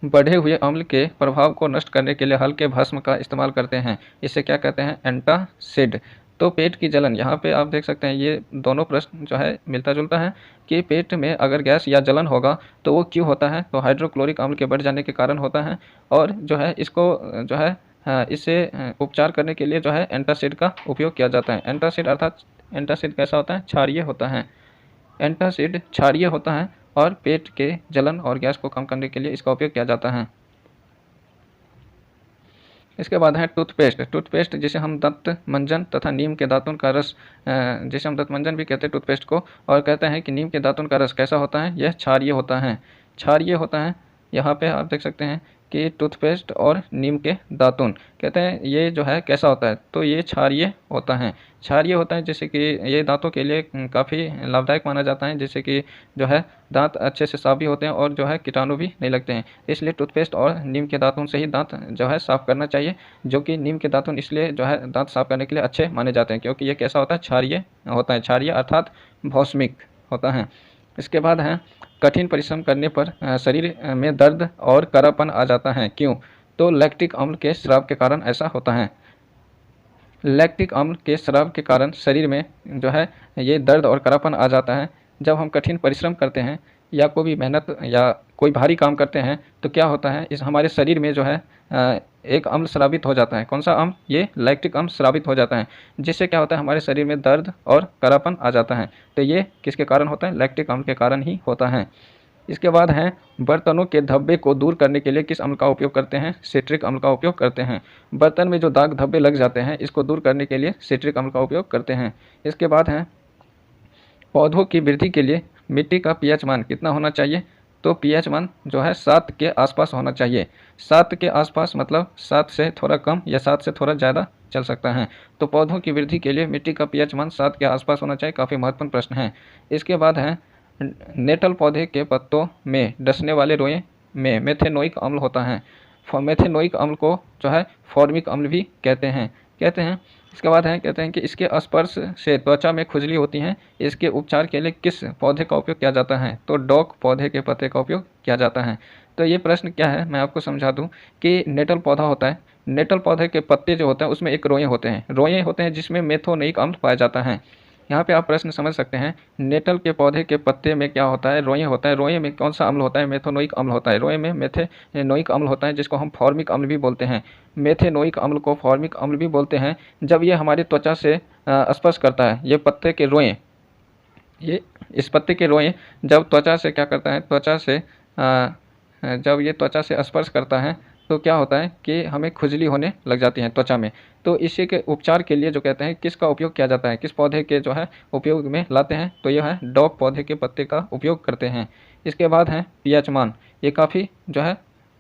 बढ़े हुए अम्ल के प्रभाव को नष्ट करने के लिए हल्के भस्म का इस्तेमाल करते हैं। इसे क्या कहते हैं? एंटासिड। तो पेट की जलन, यहाँ पे आप देख सकते हैं ये दोनों प्रश्न जो है मिलता जुलता है कि पेट में अगर गैस या जलन होगा तो वो क्यों होता है? तो हाइड्रोक्लोरिक अम्ल के बढ़ जाने के कारण होता है। और जो है इसको जो है इससे उपचार करने के लिए जो है एंटासिड का उपयोग किया जाता है। एंटासिड अर्थात एंटासिड कैसा होता है? क्षारीय होता है। एंटासिड क्षारीय होता है और पेट के जलन और गैस को कम करने के लिए इसका उपयोग किया जाता है। इसके बाद है टूथपेस्ट जिसे हम दंत मंजन तथा नीम के दातुन का रस, जिसे हम दंत मंजन भी कहते हैं टूथपेस्ट को, और कहते हैं कि नीम के दातुन का रस कैसा होता है? यह क्षारीय होता है। क्षारीय होता है। यहाँ पे आप देख सकते हैं कि टूथपेस्ट और नीम के दातुन, कहते हैं ये जो है कैसा होता है? तो ये क्षारीय होता है। क्षारीय होता है, जैसे कि ये दांतों के लिए काफ़ी लाभदायक माना जाता है, जैसे कि जो है दांत अच्छे से साफ भी होते हैं और जो है कीटाणु भी नहीं लगते हैं। इसलिए टूथपेस्ट और नीम के दातुन से ही दांत जो है साफ़ करना चाहिए, जो कि नीम के दातुन इसलिए जो है दांत साफ़ करने के लिए अच्छे माने जाते हैं, क्योंकि ये कैसा होता है? क्षारीय होता है। क्षारीय अर्थात भौस्मिक होता है। इसके बाद है कठिन परिश्रम करने पर शरीर में दर्द और करापन आ जाता है, क्यों? तो लैक्टिक अम्ल के स्राव के कारण ऐसा होता है। लैक्टिक अम्ल के स्राव के कारण शरीर में जो है ये दर्द और करापन आ जाता है। जब हम कठिन परिश्रम करते हैं या कोई भी मेहनत या कोई भारी काम करते हैं तो क्या होता है? इस हमारे शरीर में जो है एक अम्ल स्रावित हो जाता है। कौन सा अम्ल? ये लैक्टिक अम्ल स्रावित हो जाता है, जिससे क्या होता है? हमारे शरीर में दर्द और करापन आ जाता है। तो ये किसके कारण होता है? लैक्टिक अम्ल के कारण ही होता है। इसके बाद है बर्तनों के धब्बे को दूर करने के लिए किस अम्ल का उपयोग करते हैं? सिट्रिक अम्ल का उपयोग करते हैं। बर्तन में जो दाग धब्बे लग जाते हैं, इसको दूर करने के लिए सिट्रिक अम्ल का उपयोग करते हैं। इसके बाद है पौधों की वृद्धि के लिए मिट्टी का पीएच मान कितना होना चाहिए? तो पीएच मान जो है 7 के आसपास होना चाहिए। 7 के आसपास मतलब 7 से थोड़ा कम या 7 से थोड़ा ज़्यादा चल सकता है। तो पौधों की वृद्धि के लिए मिट्टी का पीएच मान 7 के आसपास होना चाहिए। काफ़ी महत्वपूर्ण प्रश्न है। इसके बाद है नेटल पौधे के पत्तों में डसने वाले रोए में मेथेनोइक अम्ल होता है। मेथेनोइक अम्ल को जो है फॉर्मिक अम्ल भी कहते हैं। इसके बाद है कहते हैं कि इसके स्पर्श से त्वचा में खुजली होती है, इसके उपचार के लिए किस पौधे का उपयोग किया जाता है? तो डॉक पौधे के पत्ते का उपयोग किया जाता है। तो ये प्रश्न क्या है मैं आपको समझा दूं कि नेटल पौधा होता है, नेटल पौधे के पत्ते जो होते हैं उसमें एक रोए होते हैं, रोए होते हैं जिसमें मेथोनिक अम्ल पाया जाता है। यहाँ पे आप प्रश्न समझ सकते हैं, नेटल के पौधे के पत्ते में क्या होता है? रोए होता है। रोए में कौन सा अम्ल होता है? मेथोनोइक अम्ल होता है। रोए में मेथेनोइक अम्ल होता है जिसको हम फॉर्मिक अम्ल भी बोलते हैं। मेथेनोइक अम्ल को फॉर्मिक अम्ल भी बोलते हैं। जब ये हमारी त्वचा से स्पर्श करता है, ये पत्ते के रोए, ये इस पत्ते के रोए जब त्वचा से क्या करता है, त्वचा से जब ये त्वचा से स्पर्श करता है तो क्या होता है कि हमें खुजली होने लग जाती है त्वचा में। तो इसी के उपचार के लिए जो कहते हैं किसका उपयोग किया जाता है, किस पौधे के जो है उपयोग में लाते हैं, तो यह है डॉक पौधे के पत्ते का उपयोग करते हैं। इसके बाद है पीएच मान, ये काफ़ी जो है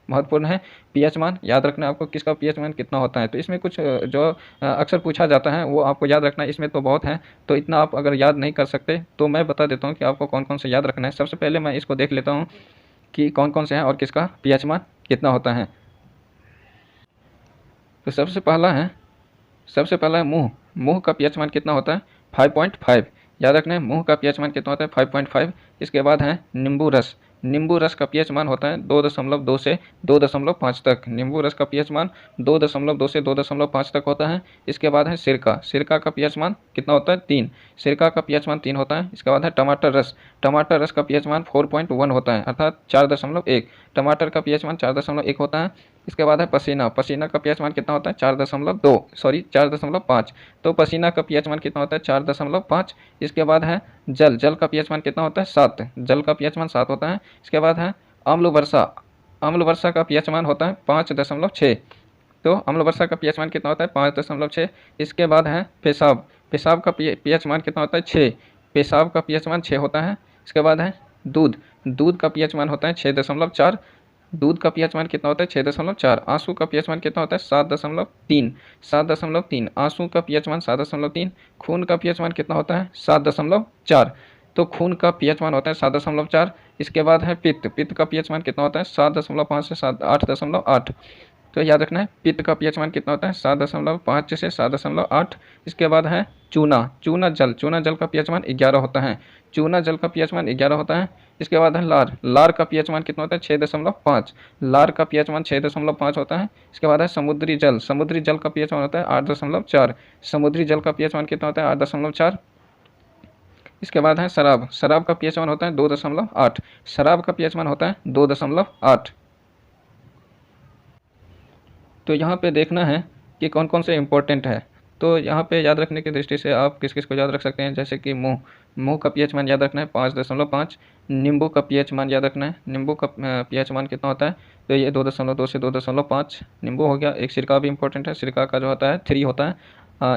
महत्वपूर्ण है। पीएच मान याद रखना आपको, किसका पीएच मान कितना होता है। तो इसमें कुछ जो अक्सर पूछा जाता है वो आपको याद रखना है। इसमें तो बहुत है, तो इतना आप अगर याद नहीं कर सकते तो मैं बता देता हूँ कि आपको कौन कौन से याद रखना है। सबसे पहले मैं इसको देख लेता हूँ कि कौन कौन से हैं और किसका पीएच मान कितना होता है। तो सबसे पहला है मुंह। मुंह का पीएच मान कितना होता है? 5.5। याद रखना है मुंह का पीएच मान कितना होता है? 5.5। इसके बाद है नींबू रस। नींबू रस का पीएच मान होता है 2.2 से 2.5 तक। नींबू रस का पीएच मान 2.2 से 2.5 तक होता है। इसके बाद है सिरका। सिरका का पीएच मान कितना होता है? 3। सिरका का पीएच मान 3 होता है। इसके बाद है टमाटर रस। टमाटर रस का पीएच मान 4.1 होता है, अर्थात 4.1। टमाटर का पीएच मान 4.1 होता है। इसके बाद है पसीना। पसीना का पीएच मान कितना होता है? 4.5। तो पसीना का पीएच मान कितना होता है? 4.5। इसके बाद है जल। जल का पीएच मान कितना होता है? 7। जल का पीएच मान 7 होता है। इसके बाद है अम्ल वर्षा। अम्ल वर्षा का पीएच मान होता है 5.6। तो अम्ल वर्षा का पीएच मान कितना होता है? 5.6। इसके बाद है पेशाब। पेशाब का पीएच मान कितना होता है? 6। पेशाब का पीएच मान 6 होता है। इसके बाद है दूध। दूध का पीएच मान होता है 6.4। दूध का पीएच मान कितना होता है? 6.4। आंसू का पीएच मान कितना होता है? 7.3। 7.3। आंसू का पीएच मान 7.3। खून का पीएच मान कितना होता है? 7.4। तो खून का पीएच मान होता है 7.4। इसके बाद है पित्त। पित्त का पीएच मान कितना होता है? 7.5 से 8.8। तो याद रखना है पित्त का पीएच मान कितना होता है? 7.5 से 7.8। इसके बाद है चूना। चूना जल। चूना जल का पीएच मान 11 होता है। चूना जल का पीएच मान 11 होता है। इसके बाद है लार। लार का पीएच मान कितना होता है? 6.5। लार का पीएच मान 6.5 होता है। इसके बाद है समुद्री जल। समुद्री जल का पीएच मान होता है 8.4। समुद्री जल का पीएच मान कितना होता है? 8.4। इसके बाद है शराब। शराब का पीएच मान होता है 2.8। शराब का पीएच मान होता है 2.8। तो यहाँ पे देखना है कि कौन कौन से इम्पोर्टेंट है। तो यहाँ पे याद रखने की दृष्टि से आप किस किस को याद रख सकते हैं, जैसे कि मुंह। मुंह का पीएच मान याद रखना है 5.5। नींबू का पीएच मान याद रखना है। नींबू का पीएच मान कितना होता है? तो ये 2.2 से 2.5 नींबू हो गया। एक सिरका भी इंपॉर्टेंट है, सिरका का जो होता है 3 होता है।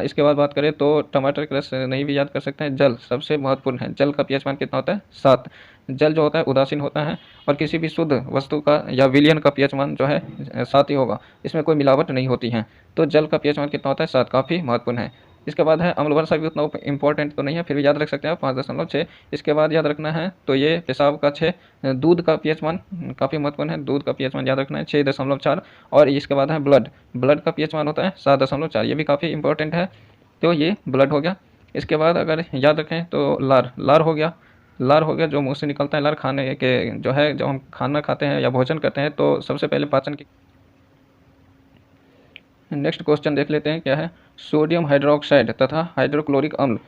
इसके बाद बात करें तो टमाटर का रस नहीं भी याद कर सकते हैं। जल सबसे महत्वपूर्ण है। जल का पीएच मान कितना होता है? 7। जल जो होता है उदासीन होता है और किसी भी शुद्ध वस्तु का या विलयन का पीएच मान जो है 7 ही होगा, इसमें कोई मिलावट नहीं होती है। तो जल का पीएच मान कितना होता है? 7। काफ़ी महत्वपूर्ण है। इसके बाद है अम्ल वर्षा भी उतना इंपॉर्टेंट तो नहीं है, फिर भी याद रख सकते हैं आप 5.6। इसके बाद याद रखना है तो ये पेशाब का 6। दूध का पीएच मान काफ़ी महत्वपूर्ण है। दूध का पीएच मान याद रखना है 6.4। और इसके बाद है ब्लड। ब्लड का पीएच मान होता है 7.4। ये भी काफ़ी इंपॉर्टेंट है। तो ये ब्लड हो गया। इसके बाद अगर याद रखें तो लार। लार हो गया। लार हो गया जो मुंह से निकलता है। लार खाने के जो है, जब हम खाना खाते हैं या भोजन करते हैं तो सबसे पहले पाचन की। नेक्स्ट क्वेश्चन देख लेते हैं क्या है। सोडियम हाइड्रोक्साइड तथा हाइड्रोक्लोरिक अम्ल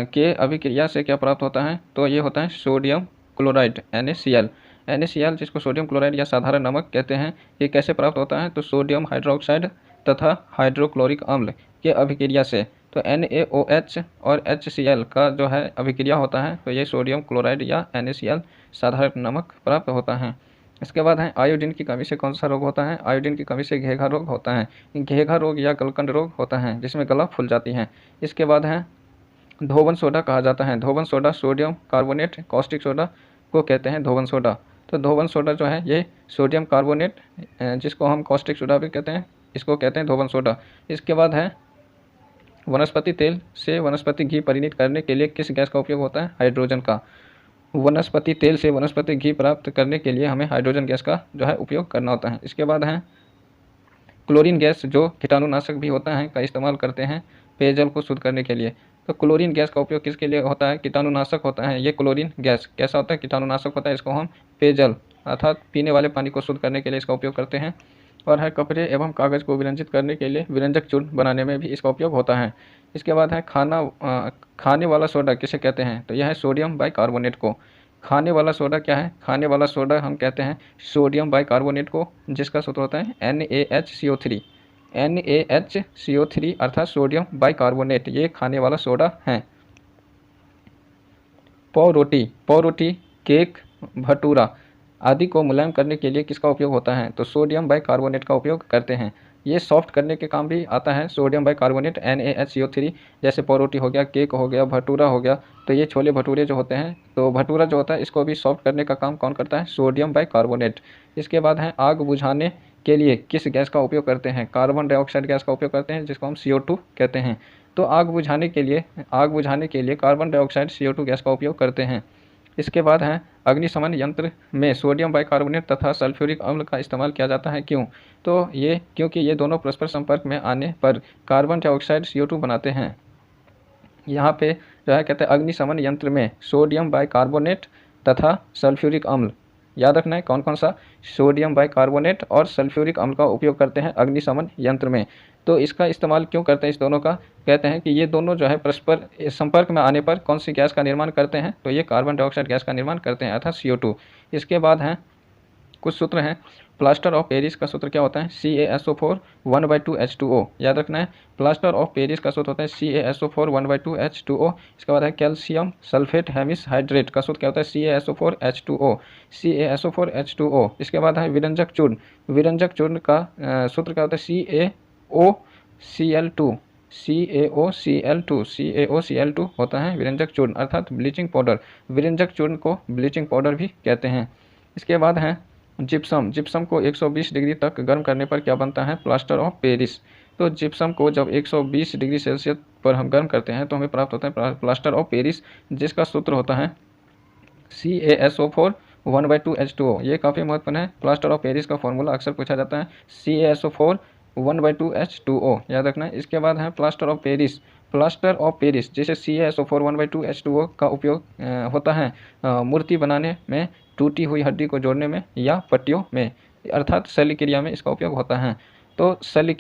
के अभिक्रिया से क्या प्राप्त होता है? तो ये होता है सोडियम क्लोराइड NaCl। NaCl जिसको सोडियम क्लोराइड या साधारण नमक कहते हैं, ये कैसे प्राप्त होता है? तो सोडियम हाइड्रोक्साइड तथा हाइड्रोक्लोरिक अम्ल के अभिक्रिया से। तो NaOH और HCl का जो है अभिक्रिया होता है, तो ये सोडियम क्लोराइड या NaCl साधारण नमक प्राप्त होता है। इसके बाद है आयोडीन की कमी से कौन सा रोग होता है? आयोडीन की कमी से घेघा रोग होता है। घेघा रोग या गलकंड रोग होता है जिसमें गला फूल जाती है। इसके बाद है धोवन सोडा कहा जाता है। धोवन soda sodium carbonate caustic soda को कहते हैं धोवन सोडा। तो धोवन सोडा जो है ये सोडियम कार्बोनेट जिसको हम कॉस्टिक सोडा भी कहते हैं, इसको कहते हैं धोवन सोडा। इसके बाद है वनस्पति तेल से वनस्पति घी परिणित करने के लिए किस गैस का उपयोग होता है? हाइड्रोजन का। वनस्पति तेल से वनस्पति घी प्राप्त करने के लिए हमें हाइड्रोजन गैस का जो है उपयोग करना होता है। इसके बाद है क्लोरीन गैस जो कीटाणुनाशक भी होता है का इस्तेमाल करते हैं पेयजल को शुद्ध करने के लिए। तो क्लोरीन गैस का उपयोग किसके लिए होता है? कीटाणुनाशक होता है। ये क्लोरीन गैस कैसा होता है? कीटाणुनाशक होता है। इसको हम पेयजल अर्थात पीने वाले पानी को शुद्ध करने के लिए इसका उपयोग करते हैं। और है कपड़े एवं कागज़ को विरंजित करने के लिए विरंजक चूर्ण बनाने में भी इसका उपयोग होता है। इसके बाद है खाने वाला सोडा किसे कहते हैं? तो यह है सोडियम बाइकार्बोनेट को। खाने वाला सोडा क्या है? खाने वाला सोडा हम कहते हैं सोडियम बाइकार्बोनेट को, जिसका सूत्र होता है NaHCO3। NaHCO3 अर्थात सोडियम बाइकार्बोनेट, ये खाने वाला सोडा है। पाव रोटी, केक, भटूरा आदि को मुलायम करने के लिए किसका उपयोग होता है? तो सोडियम बाइकार्बोनेट का उपयोग करते हैं। ये सॉफ्ट करने के काम भी आता है सोडियम बाइकार्बोनेट NaHCO3। जैसे पाव रोटी हो गया, केक हो गया, भटूरा हो गया। तो ये छोले भटूरे जो होते हैं, तो भटूरा जो होता है इसको भी सॉफ्ट करने का काम कौन करता है? Sodium bicarbonate. इसके बाद है आग बुझाने के लिए किस गैस का उपयोग करते हैं? कार्बन डाइऑक्साइड गैस का उपयोग करते हैं, जिसको हम CO2 कहते हैं। तो आग बुझाने के लिए कार्बन डाइऑक्साइड CO2 गैस का उपयोग करते हैं। इसके बाद है अग्निशमन यंत्र में सोडियम बाइकार्बोनेट तथा सल्फ्यूरिक अम्ल का इस्तेमाल किया जाता है। क्यों? तो ये क्योंकि ये दोनों परस्पर संपर्क में आने पर कार्बन डाइऑक्साइड CO2 बनाते हैं। यहाँ पे जो है कहते हैं अग्निशमन यंत्र में सोडियम बाइकार्बोनेट तथा सल्फ्यूरिक अम्ल, याद रखना है कौन कौन सा? सोडियम बाइकार्बोनेट और सल्फ्यूरिक अम्ल का उपयोग करते हैं अग्निशमन यंत्र में। तो इसका इस्तेमाल क्यों करते हैं इस दोनों का? कहते हैं कि ये दोनों जो है परस्पर संपर्क में आने पर कौन सी गैस का निर्माण करते हैं? तो ये कार्बन डाइऑक्साइड गैस का निर्माण करते हैं अर्थात CO2। इसके बाद हैं कुछ सूत्र हैं। प्लास्टर ऑफ पेरिस का सूत्र क्या होता है? CaSO4 1/2H2O, याद रखना है। प्लास्टर ऑफ पेरिस का सूत्र होता है CaSO4 1/2H2O। इसके बाद है कैल्शियम सल्फेट हेमिस हाइड्रेट का सूत्र क्या होता है? CaSO4H2O, CaSO4H2O। इसके बाद है विरंजक चूर्ण। विरंजक चूर्ण का सूत्र क्या होता है? CaOCl2, CaOCl2 होता है विरंजक चूर्ण अर्थात ब्लीचिंग पाउडर। विरंजक चूर्ण को ब्लीचिंग पाउडर भी कहते हैं। इसके बाद है जिप्सम को 120 डिग्री तक गर्म करने पर क्या बनता है? Plaster of Paris. तो जिप्सम को जब 120 डिग्री सेल्सियस पर हम गर्म करते हैं तो हमें प्राप्त होता है प्लास्टर ऑफ पेरिस, जिसका सूत्र होता है CaSO4 1/2H2O। ये काफ़ी महत्वपूर्ण है। प्लास्टर ऑफ पेरिस का फॉर्मूला अक्सर पूछा जाता है CaSO4 1/2H2O, याद रखना है। इसके बाद है प्लास्टर ऑफ पेरिस जैसे CaSO4 1/2H2O का उपयोग होता है मूर्ति बनाने में, टूटी हुई हड्डी को जोड़ने में या पट्टियों में, अर्थात शल्य क्रिया में इसका उपयोग होता है। तो शल्य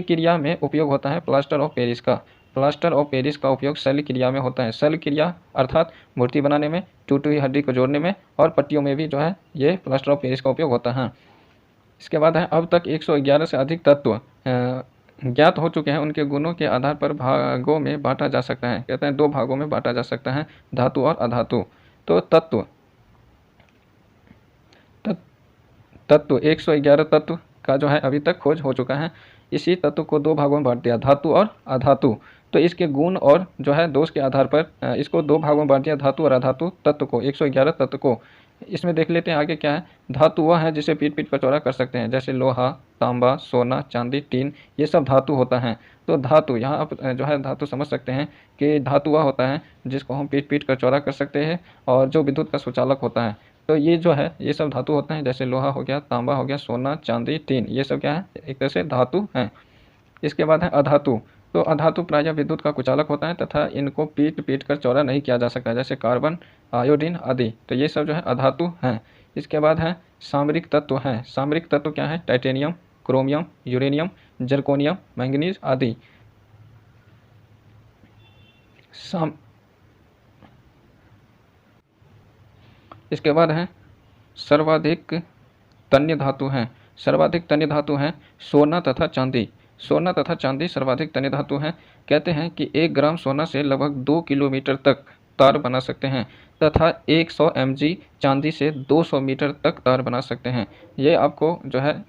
क्रिया में उपयोग होता है प्लास्टर ऑफ पेरिस का। प्लास्टर ऑफ पेरिस का उपयोग शल्य क्रिया में होता है। शल्य क्रिया अर्थात मूर्ति बनाने में, टूटी हुई हड्डी को जोड़ने में और पट्टियों में भी जो है ये प्लास्टर ऑफ पेरिस का उपयोग होता है। इसके बाद है अब तक 111 से अधिक तत्व ज्ञात हो चुके हैं। उनके गुणों के आधार पर भागों में बांटा जा सकता है। कहते हैं 2 भागों में बांटा जा सकता है, धातु और अधातु। तो तत्व 111 तत्व का जो है अभी तक खोज हो चुका है। इसी तत्व को 2 भागों में बांट दिया, धातु और अधातु। तो इसके गुण और जो है दोष के आधार पर इसको 2 भागों में बांट दिया, धातु और अधातु तत्व को, 111 तत्व को। इसमें देख लेते हैं आगे क्या है। धातु वह है जिसे पीट कर चौड़ा कर सकते हैं, जैसे लोहा, तांबा, सोना, चांदी, टीन, ये सब धातु होता है। तो धातु यहाँ आप जो है धातु समझ सकते हैं कि धातु वह होता है जिसको हम पीट कर चौड़ा कर सकते हैं और जो विद्युत का सुचालक होता है। तो ये जो है ये सब धातु होते हैं, जैसे लोहा हो गया, तांबा हो गया, सोना, चांदी, टीन, ये सब क्या है? एक तरह से धातु हैं। इसके बाद है अधातु। तो अधातु प्रायः विद्युत का कुचालक होता है तथा इनको पीट कर चौड़ा नहीं किया जा सकता, जैसे कार्बन, आयोडीन आदि। तो ये सब जो है अधातु हैं। इसके बाद है सामरिक तत्व हैं। सामरिक तत्व क्या है? Titanium, chromium, uranium, zirconium, manganese आदि। इसके बाद है सर्वाधिक तन्य धातु हैं। सर्वाधिक तन्य धातु हैं सोना तथा चांदी। सोना तथा चांदी सर्वाधिक तन्य धातु हैं। कहते हैं कि 1 ग्राम सोना से लगभग 2 किलोमीटर तक तार बना सकते हैं तथा 100 mg चांदी से 200 मीटर तक तार बना सकते हैं। ये आपको जो है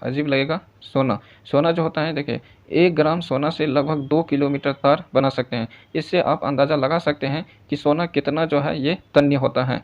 अजीब लगेगा। सोना जो होता है, देखिए 1 ग्राम सोना से लगभग 2 किलोमीटर तार बना सकते हैं। इससे आप अंदाज़ा लगा सकते हैं कि सोना कितना जो है ये तन्य होता है।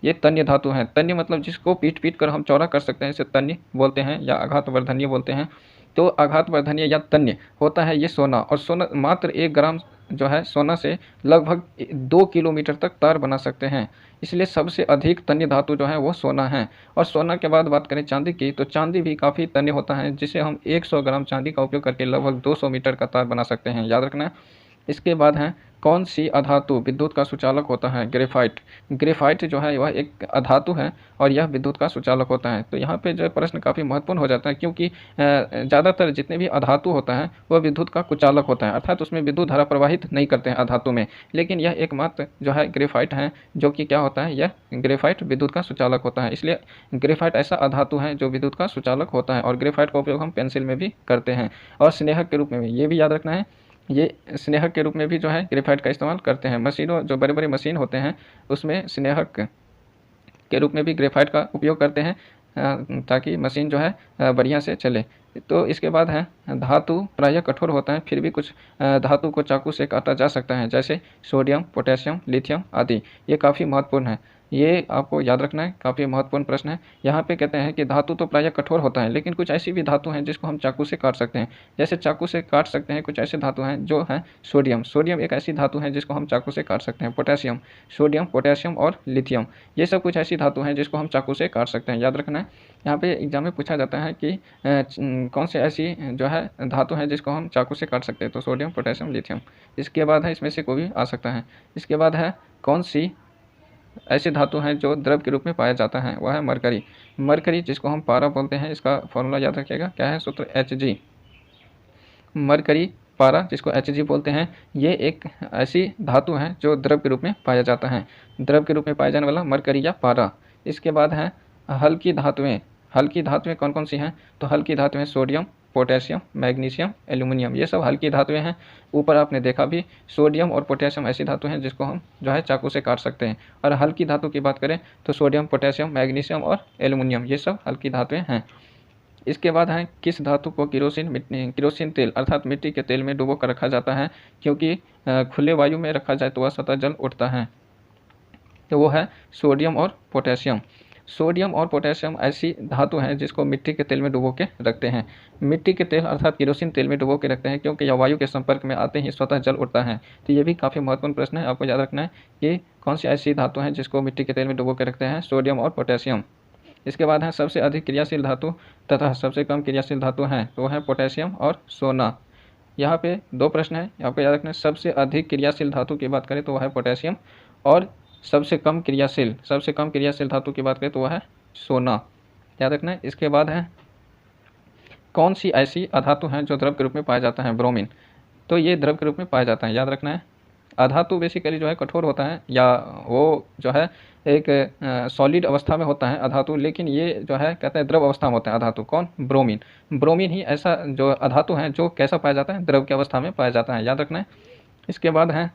ये तन्य धातु है। तन्य मतलब जिसको पीट कर हम चौड़ा कर सकते हैं, इसे तन्य बोलते हैं या आघातवर्धनीय बोलते हैं। तो आघातवर्धनीय या तन्य होता है ये सोना। और सोना मात्र 1 ग्राम जो है सोना से लगभग 2 किलोमीटर तक तार बना सकते हैं। इसलिए सबसे अधिक तन्य धातु जो है वो सोना है। और सोना के बाद बात करें चांदी की, तो चांदी भी काफ़ी तन्य होता है, जिसे हम 100 ग्राम चांदी का उपयोग करके लगभग 200 मीटर का तार बना सकते हैं, याद रखना है। इसके बाद है कौन सी अधातु विद्युत का सुचालक होता है? ग्रेफाइट। ग्रेफाइट जो है वह एक अधातु है और यह विद्युत का सुचालक होता है। तो यहाँ पे जो प्रश्न काफ़ी महत्वपूर्ण हो जाता है, क्योंकि ज़्यादातर जितने भी अधातु होता है वह विद्युत का कुचालक होता है, अर्थात उसमें विद्युत धारा प्रवाहित नहीं करते हैं अधातु में। लेकिन यह एकमात्र जो है ग्रेफाइट है जो कि क्या होता है, यह ग्रेफाइट विद्युत का सुचालक होता है। इसलिए ग्रेफाइट ऐसा अधातु है जो विद्युत का सुचालक होता है। और ग्रेफाइट का उपयोग हम पेंसिल में भी करते हैं और स्नेहक के रूप में भी, ये भी याद रखना है, ये स्नेहक के रूप में भी जो है ग्रेफाइट का इस्तेमाल करते हैं। मशीनों, जो बड़े बड़े मशीन होते हैं उसमें स्नेहक के रूप में भी ग्रेफाइट का उपयोग करते हैं, ताकि मशीन जो है बढ़िया से चले। तो इसके बाद है धातु प्रायः कठोर होता है, फिर भी कुछ धातु को चाकू से काटा जा सकता है, जैसे सोडियम, पोटेशियम, लिथियम आदि। ये काफ़ी महत्वपूर्ण है, ये आपको याद रखना है, काफ़ी महत्वपूर्ण प्रश्न है। यहाँ पे कहते हैं कि धातु तो प्रायः कठोर होता है, लेकिन कुछ ऐसी भी धातु हैं जिसको हम चाकू से काट सकते हैं। जैसे चाकू से काट सकते हैं कुछ ऐसे धातु हैं जो हैं सोडियम। सोडियम एक ऐसी धातु है जिसको हम चाकू से काट सकते हैं। पोटेशियम, सोडियम, पोटेशियम और लिथियम, ये सब कुछ ऐसी धातु हैं जिसको हम चाकू से काट सकते हैं, याद रखना है। यहाँ पे एग्जाम में पूछा जाता है कि कौन से ऐसी जो है धातु है जिसको हम चाकू से काट सकते हैं, तो सोडियम, पोटेशियम, लिथियम। इसके बाद है इसमें से कोई भी आ सकता है। इसके बाद है कौन सी ऐसी धातु हैं जो द्रव के रूप में पाया जाता है, वह है मरकरी। मरकरी जिसको हम पारा बोलते हैं, इसका फॉर्मूला याद रखिएगा, क्या है? सूत्र Hg। मरकरी पारा जिसको Hg बोलते हैं, ये एक ऐसी धातु है जो द्रव के रूप में पाया जाता है, द्रव के रूप में पाया जाने वाला मरकरी या पारा। इसके बाद है हल्की धातुएं। हल्की धातुएं कौन कौन सी हैं? तो हल्की धातुएं सोडियम, पोटेशियम, मैग्नीशियम, एल्यूमिनियम, ये सब हल्की धातुएं हैं। ऊपर आपने देखा भी, सोडियम और पोटेशियम ऐसी धातु हैं जिसको हम जो है चाकू से काट सकते हैं। और हल्की धातु की बात करें तो सोडियम, पोटेशियम, मैग्नीशियम और एल्यूमिनियम, ये सब हल्की धातुएं हैं। इसके बाद है किस धातु को किरोसिन तेल अर्थात मिट्टी के तेल में डुबो कर रखा जाता है, क्योंकि खुले वायु में रखा जाए तो वह सतह जल उठता है, तो वो है सोडियम और पोटेशियम। सोडियम और पोटेशियम ऐसी धातु हैं जिसको मिट्टी के तेल में डुबो के रखते हैं। मिट्टी के तेल अर्थात किरोसिन तेल में डुबो के रखते हैं, क्योंकि यह वायु के संपर्क में आते ही स्वतः जल उठता है। तो ये भी काफ़ी महत्वपूर्ण प्रश्न है, आपको याद रखना है कि कौन सी ऐसी धातु हैं जिसको मिट्टी के तेल में डुबो के रखते हैं, सोडियम और पोटेशियम। इसके बाद है सबसे अधिक क्रियाशील धातु तथा सबसे कम क्रियाशील धातु हैं, तो वह है पोटेशियम और सोना। यहाँ पे दो प्रश्न है, आपको याद रखना है। सबसे अधिक क्रियाशील धातु की बात करें तो वह है पोटेशियम, और सबसे कम क्रियाशील धातु की बात करें तो वह है सोना, याद रखना है। इसके बाद है कौन सी ऐसी अधातु है जो द्रव के रूप में पाया जाता है? ब्रोमीन। तो ये द्रव के रूप में पाया जाता है, याद रखना है। अधातु बेसिकली जो है कठोर होता है, या वो जो है एक सॉलिड अवस्था में होता है अधातु, लेकिन ये जो है कहते हैं द्रव अवस्था में होता है अधातु। कौन? ब्रोमीन। ब्रोमीन ही ऐसा जो अधातु है जो कैसा पाया जाता है? द्रव की अवस्था में पाया जाता है, याद रखना है। इसके बाद है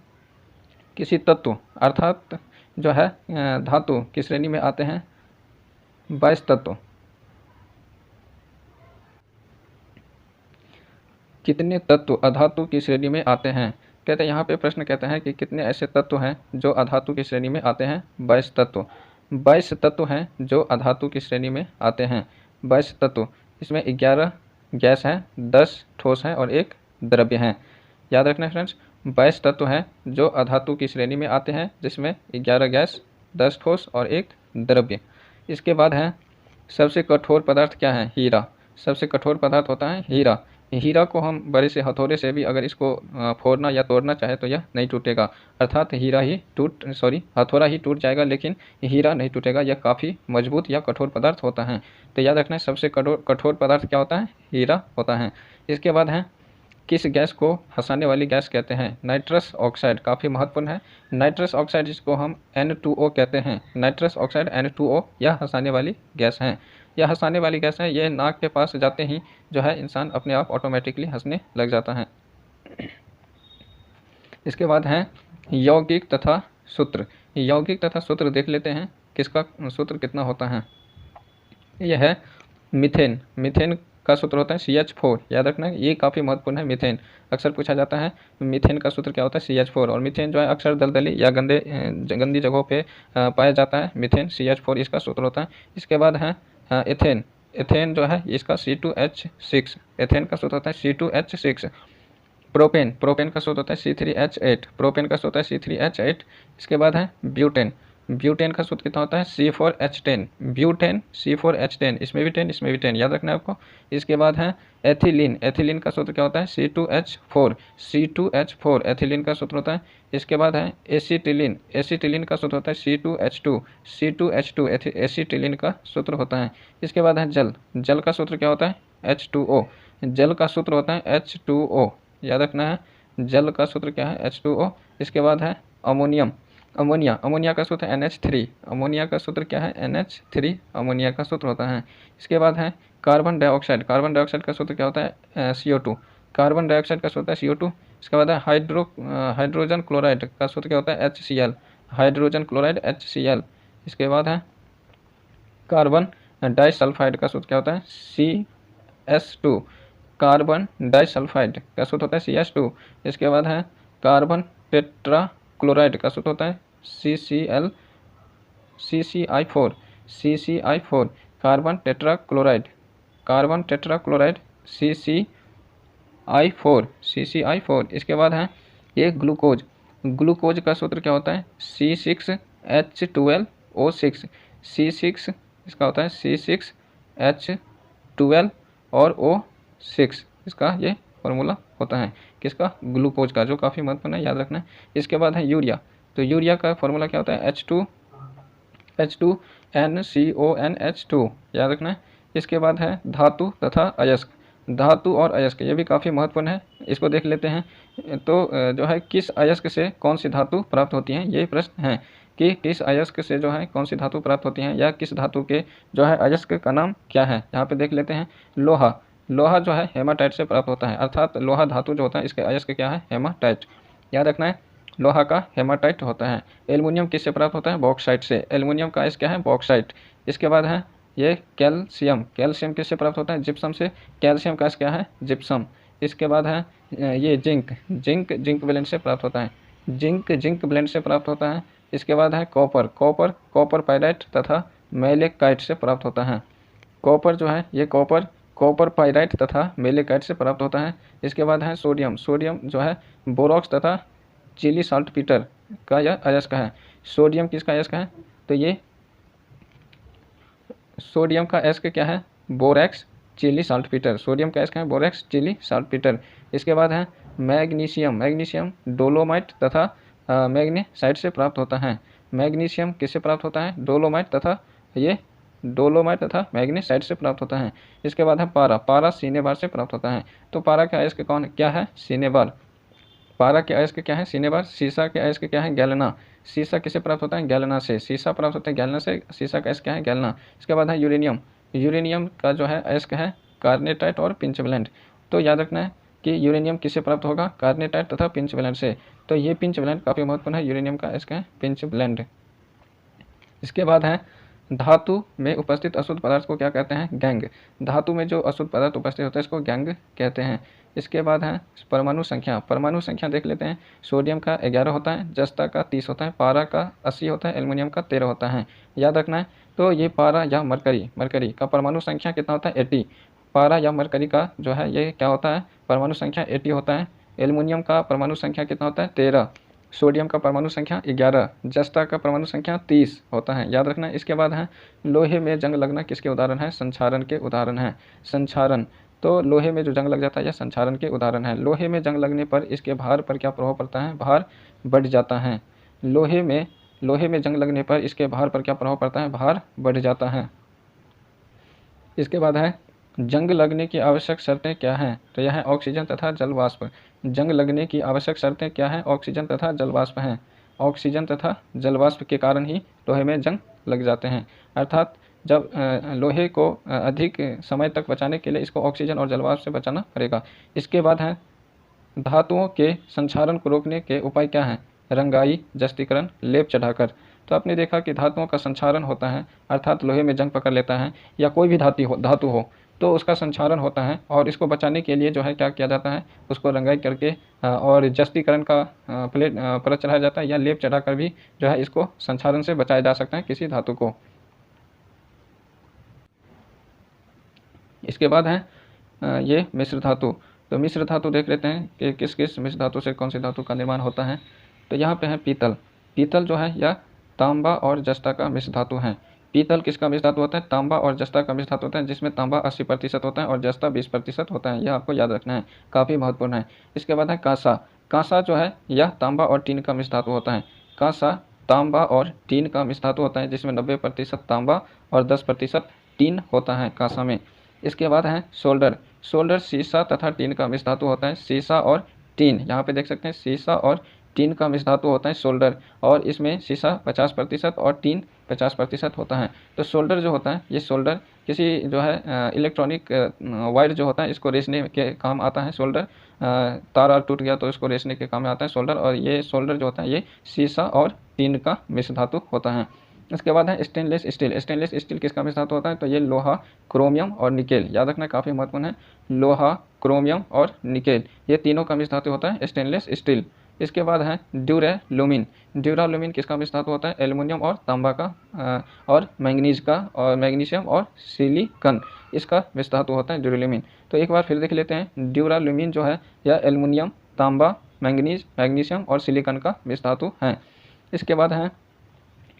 किसी तत्व अर्थात जो है धातु की श्रेणी में आते हैं 22 तत्व। कितने तत्व अधातु की श्रेणी में आते हैं? कहते हैं यहाँ पे प्रश्न कहते हैं कि कितने ऐसे तत्व हैं जो अधातु की श्रेणी में आते हैं? 22 तत्व। 22 तत्व हैं जो अधातु की श्रेणी में आते हैं, 22 तत्व। इसमें 11 गैस हैं, 10 ठोस हैं और 1 द्रव्य हैं, याद रखना है फ्रेंड्स। 22 तत्व हैं जो अधातु की श्रेणी में आते हैं, जिसमें 11 गैस, 10 ठोस और 1 द्रव्य। इसके बाद है सबसे कठोर पदार्थ क्या है? हीरा। सबसे कठोर पदार्थ होता है हीरा। हीरा को हम बड़े से हथौड़े से भी अगर इसको फोड़ना या तोड़ना चाहे तो यह नहीं टूटेगा, अर्थात हथौड़ा ही टूट जाएगा, लेकिन हीरा नहीं टूटेगा। यह काफ़ी मजबूत या कठोर पदार्थ होता है। तो याद रखना है सबसे कठोर पदार्थ क्या होता है? हीरा होता है। इसके बाद है किस गैस को हंसाने वाली गैस कहते हैं? नाइट्रस ऑक्साइड, काफ़ी महत्वपूर्ण है। नाइट्रस ऑक्साइड जिसको हम N2O कहते हैं, नाइट्रस ऑक्साइड N2O, यह हंसाने वाली गैस है। यह हंसाने वाली गैस है, यह नाक के पास जाते ही जो है इंसान अपने आप ऑटोमेटिकली हंसने लग जाता है। इसके बाद है यौगिक तथा सूत्र। यौगिक तथा सूत्र देख लेते हैं, किसका सूत्र कितना होता है। यह है मीथेन। मीथेन का सूत्र होता है CH4, याद रखना है, ये काफ़ी महत्वपूर्ण है। मीथेन अक्सर पूछा जाता है, मीथेन का सूत्र क्या होता है? CH4। और मीथेन जो है अक्सर दलदली या गंदी जगहों पे पाया जाता है। मीथेन CH4 इसका सूत्र होता है। इसके बाद है एथेन। एथेन जो है इसका C2H6, एथेन का सूत्र होता है C2H6। प्रोपेन, प्रोपेन का सूत्र होता है C3H8, प्रोपेन का सूत्र होता है C3H8। इसके बाद है ब्यूटेन, ब्यूटेन का सूत्र कितना होता है C4H10, ब्यूटेन C4H10, इसमें भी 10 इसमें भी 10, याद रखना है आपको। इसके बाद है एथिलीन, एथिलीन का सूत्र क्या होता है C2H4, C2H4 एथिलीन का सूत्र होता है। इसके बाद है एसिटिलीन, एसिटिलीन का सूत्र होता है C2H2, C2H2 एसिटिलीन का सूत्र होता है। इसके बाद है जल, जल का सूत्र क्या होता है H2O, जल का सूत्र होता है H2O, याद रखना है। जल का सूत्र क्या है H2O। इसके बाद है अमोनियम, अमोनिया, अमोनिया का सूत्र NH3, अमोनिया का सूत्र क्या है NH3, अमोनिया का सूत्र होता है। इसके बाद है कार्बन डाइऑक्साइड, कार्बन डाइऑक्साइड का सूत्र क्या होता है CO2, कार्बन डाइऑक्साइड का सूत्र है CO2। इसके बाद है हाइड्रोजन क्लोराइड का सूत्र क्या होता है HCl, हाइड्रोजन क्लोराइड HCl। इसके बाद है कार्बन डाइसल्फाइड का सूत्र क्या होता है CS2, कार्बन डाइसल्फाइड का सूत्र होता है CS2। इसके बाद है कार्बन टेट्रा क्लोराइड का सूत्र होता है CCl, CCI4, carbon tetra chloride, carbon tetra chloride CCI4। इसके बाद है ये ग्लूकोज, ग्लूकोज का सूत्र क्या होता है C6H12O6, C6 इसका होता है C6H12 और O6, इसका ये फॉर्मूला होता है किसका, ग्लूकोज का, जो काफ़ी महत्वपूर्ण है, याद रखना है। इसके बाद है यूरिया, तो यूरिया का फॉर्मूला क्या होता है H2NCONH2, याद रखना है। इसके बाद है धातु तथा अयस्क, धातु और अयस्क ये भी काफ़ी महत्वपूर्ण है, इसको देख लेते हैं। तो जो है किस अयस्क से कौन सी धातु प्राप्त होती है, ये प्रश्न है कि किस अयस्क से जो है कौन सी धातु प्राप्त होती है, या किस धातु के जो है अयस्क का नाम क्या है। यहाँ पे देख लेते हैं लोहा, लोहा जो है हेमाटाइट से प्राप्त होता है, अर्थात लोहा धातु जो होता है इसके अयस्क क्या है हेमाटाइट, याद रखना है, लोहा का हेमाटाइट होता है। एल्युमिनियम किससे प्राप्त होता है बॉक्साइट से, एल्युमिनियम का अयस्क क्या है बॉक्साइट। इसके बाद है ये कैल्शियम, कैल्शियम किससे प्राप्त होता है जिप्सम से, कैल्शियम का अयस्क क्या है जिप्सम। इसके बाद है ये जिंक, जिंक जिंक ब्लेंड से प्राप्त होता है, जिंक जिंक ब्लेंड से प्राप्त होता है। इसके बाद है कॉपर, कॉपर कॉपर पाइराइट तथा मैलेकाइट से प्राप्त होता है, कॉपर जो है ये कॉपर कॉपर पाइराइट तथा मैलेकाइट से प्राप्त होता है। इसके बाद है सोडियम, सोडियम जो है बोरॉक्स तथा चिली साल्टपीटर का यह अयस्क है। सोडियम किसका अयस्क है, तो ये सोडियम का अयस्क क्या है बोरैक्स चिली साल्टपीटर, सोडियम का अयस्क है बोरैक्स चिली साल्टपीटर। इसके बाद है मैग्नीशियम, मैग्नीशियम डोलोमाइट तथा मैग्नेसाइट से प्राप्त होता है, मैग्नीशियम किससे प्राप्त होता है डोलोमाइट तथा ये डोलोमाइट तथा मैग्नेसाइट से प्राप्त होता है। इसके बाद है पारा, पारा सिनेबार से प्राप्त होता है। तो पारा का अयस्क कौन क्या है सिनेबार, पारा के अयस्क क्या है सिनेबार। सीसा के अयस्क क्या है गैलेना, सीसा किसे प्राप्त होता है गैलेना से, सीसा प्राप्त होता है गैलेना से, सीसा का अयस्क क्या है गैलेना। इसके बाद है यूरेनियम, यूरेनियम का जो है अयस्क है कार्नेटाइट और पिंचब्लेंड। तो याद रखना है कि यूरेनियम किससे प्राप्त होगा कार्नेटाइट तथा पिंचब्लेंड से, तो ये पिंचब्लेंड काफ़ी महत्वपूर्ण है, यूरेनियम का अयस्क है पिंचब्लेंड। इसके बाद है धातु में उपस्थित अशुद्ध पदार्थ को क्या कहते हैं गैंग, धातु में जो अशुद्ध पदार्थ उपस्थित होता है इसको गैंग कहते हैं। इसके बाद है परमाणु संख्या, परमाणु संख्या देख लेते हैं। सोडियम का 11 होता है, जस्ता का 30 होता है, पारा का 80 होता है, एल्युमिनियम का 13 होता है, याद रखना है। तो ये पारा या मरकरी, मरकरी का परमाणु संख्या कितना होता है 80, पारा या मरकरी का जो है ये क्या होता है परमाणु संख्या 80 होता है। एल्युमिनियम का परमाणु संख्या कितना होता है 13, सोडियम का परमाणु संख्या 11, जस्ता का परमाणु संख्या 30 होता है, याद रखना है। इसके बाद है लोहे में जंग लगना किसके उदाहरण है संक्षारण के उदाहरण है, संक्षारण, तो लोहे में जो जंग लग जाता है यह संक्षारण के उदाहरण है। लोहे में जंग लगने पर इसके भार पर क्या प्रभाव पड़ता है, भार बढ़ जाता है। लोहे में जंग लगने पर इसके भार पर क्या प्रभाव पड़ता है, भार बढ़ जाता है। इसके बाद है जंग लगने की आवश्यक शर्तें क्या हैं, तो यह है ऑक्सीजन तथा जल वाष्प। जंग लगने की आवश्यक शर्तें क्या हैं, ऑक्सीजन तथा जल वाष्प हैं। ऑक्सीजन तथा जल वाष्प के कारण ही लोहे में जंग लग जाते हैं, अर्थात जब लोहे को अधिक समय तक बचाने के लिए इसको ऑक्सीजन और जल वाष्प से बचाना पड़ेगा। इसके बाद है धातुओं के संक्षारण को रोकने के उपाय क्या हैं, रंगाई, जस्तीकरण, लेप चढ़ाकर। तो आपने देखा कि धातुओं का संक्षारण होता है, अर्थात लोहे में जंग पकड़ लेता है या कोई भी धातु हो तो उसका संक्षारण होता है, और इसको बचाने के लिए जो है क्या किया जाता है उसको रंगाई करके और जस्तीकरण का प्लेट परत चढ़ाया जाता है, या लेप चढ़ाकर भी जो है इसको संक्षारण से बचाया जा सकता है किसी धातु को। इसके बाद है ये मिश्र धातु, तो मिश्र धातु देख लेते हैं कि किस किस मिश्र धातु से कौन सी धातु का निर्माण होता है। तो यहाँ पे है पीतल। पीतल जो है यह तांबा और जस्ता का मिश्र धातु है। पीतल किसका मिश्र धातु होता है? तांबा और जस्ता का मिश्र धातु होता है, जिसमें तांबा 80% होता है और जस्ता 20% होता है। यह आपको याद रखना है, काफ़ी महत्वपूर्ण है। इसके बाद है कांसा। कांसा जो है यह तांबा और टीन का मिश्र धातु होता है। कांसा तांबा और टीन का मिश्र धातु होता है, जिसमें 90% तांबा और 10% टीन होता है कांसा में। इसके बाद है सोल्डर। सोल्डर सीसा तथा टीन का मिश्र धातु होता है। सीसा और टीन, यहाँ पे देख सकते हैं सीसा और टीन का मिश्र धातु होता है सोल्डर, और इसमें सीसा 50% और टीन 50% होता है। तो सोल्डर जो होता है, ये सोल्डर किसी जो है इलेक्ट्रॉनिक वायर जो होता है इसको रेसने के काम आता है। सोल्डर तार टूट गया तो इसको रेसने के काम में आता है सोल्डर, और ये सोल्डर जो होता है ये सीसा और टीन का मिश्र धातु होता है। इसके बाद है स्टेनलेस स्टील। स्टेनलेस स्टील किसका मिश्र धातु होता है? तो ये लोहा, क्रोमियम और निकेल, याद रखना काफ़ी महत्वपूर्ण है। लोहा, क्रोमियम और निकेल, ये तीनों का मिश्र धातु होता है स्टेनलेस स्टील। इसके बाद है ड्यूरालुमिन। ड्यूरालुमिन किसका मिश्र धातु होता है? एल्युमिनियम और तांबा का और मैंगनीज का, और मैग्नीशियम और सिलिकॉन, इसका मिश्र धातु होता है ड्यूरालुमिन। तो एक बार फिर देख लेते हैं, ड्यूरालुमिन जो है यह एल्युमिनियम, तांबा, मैंगनीज, मैग्नीशियम और सिलिकॉन का मिश्र धातु है। इसके बाद है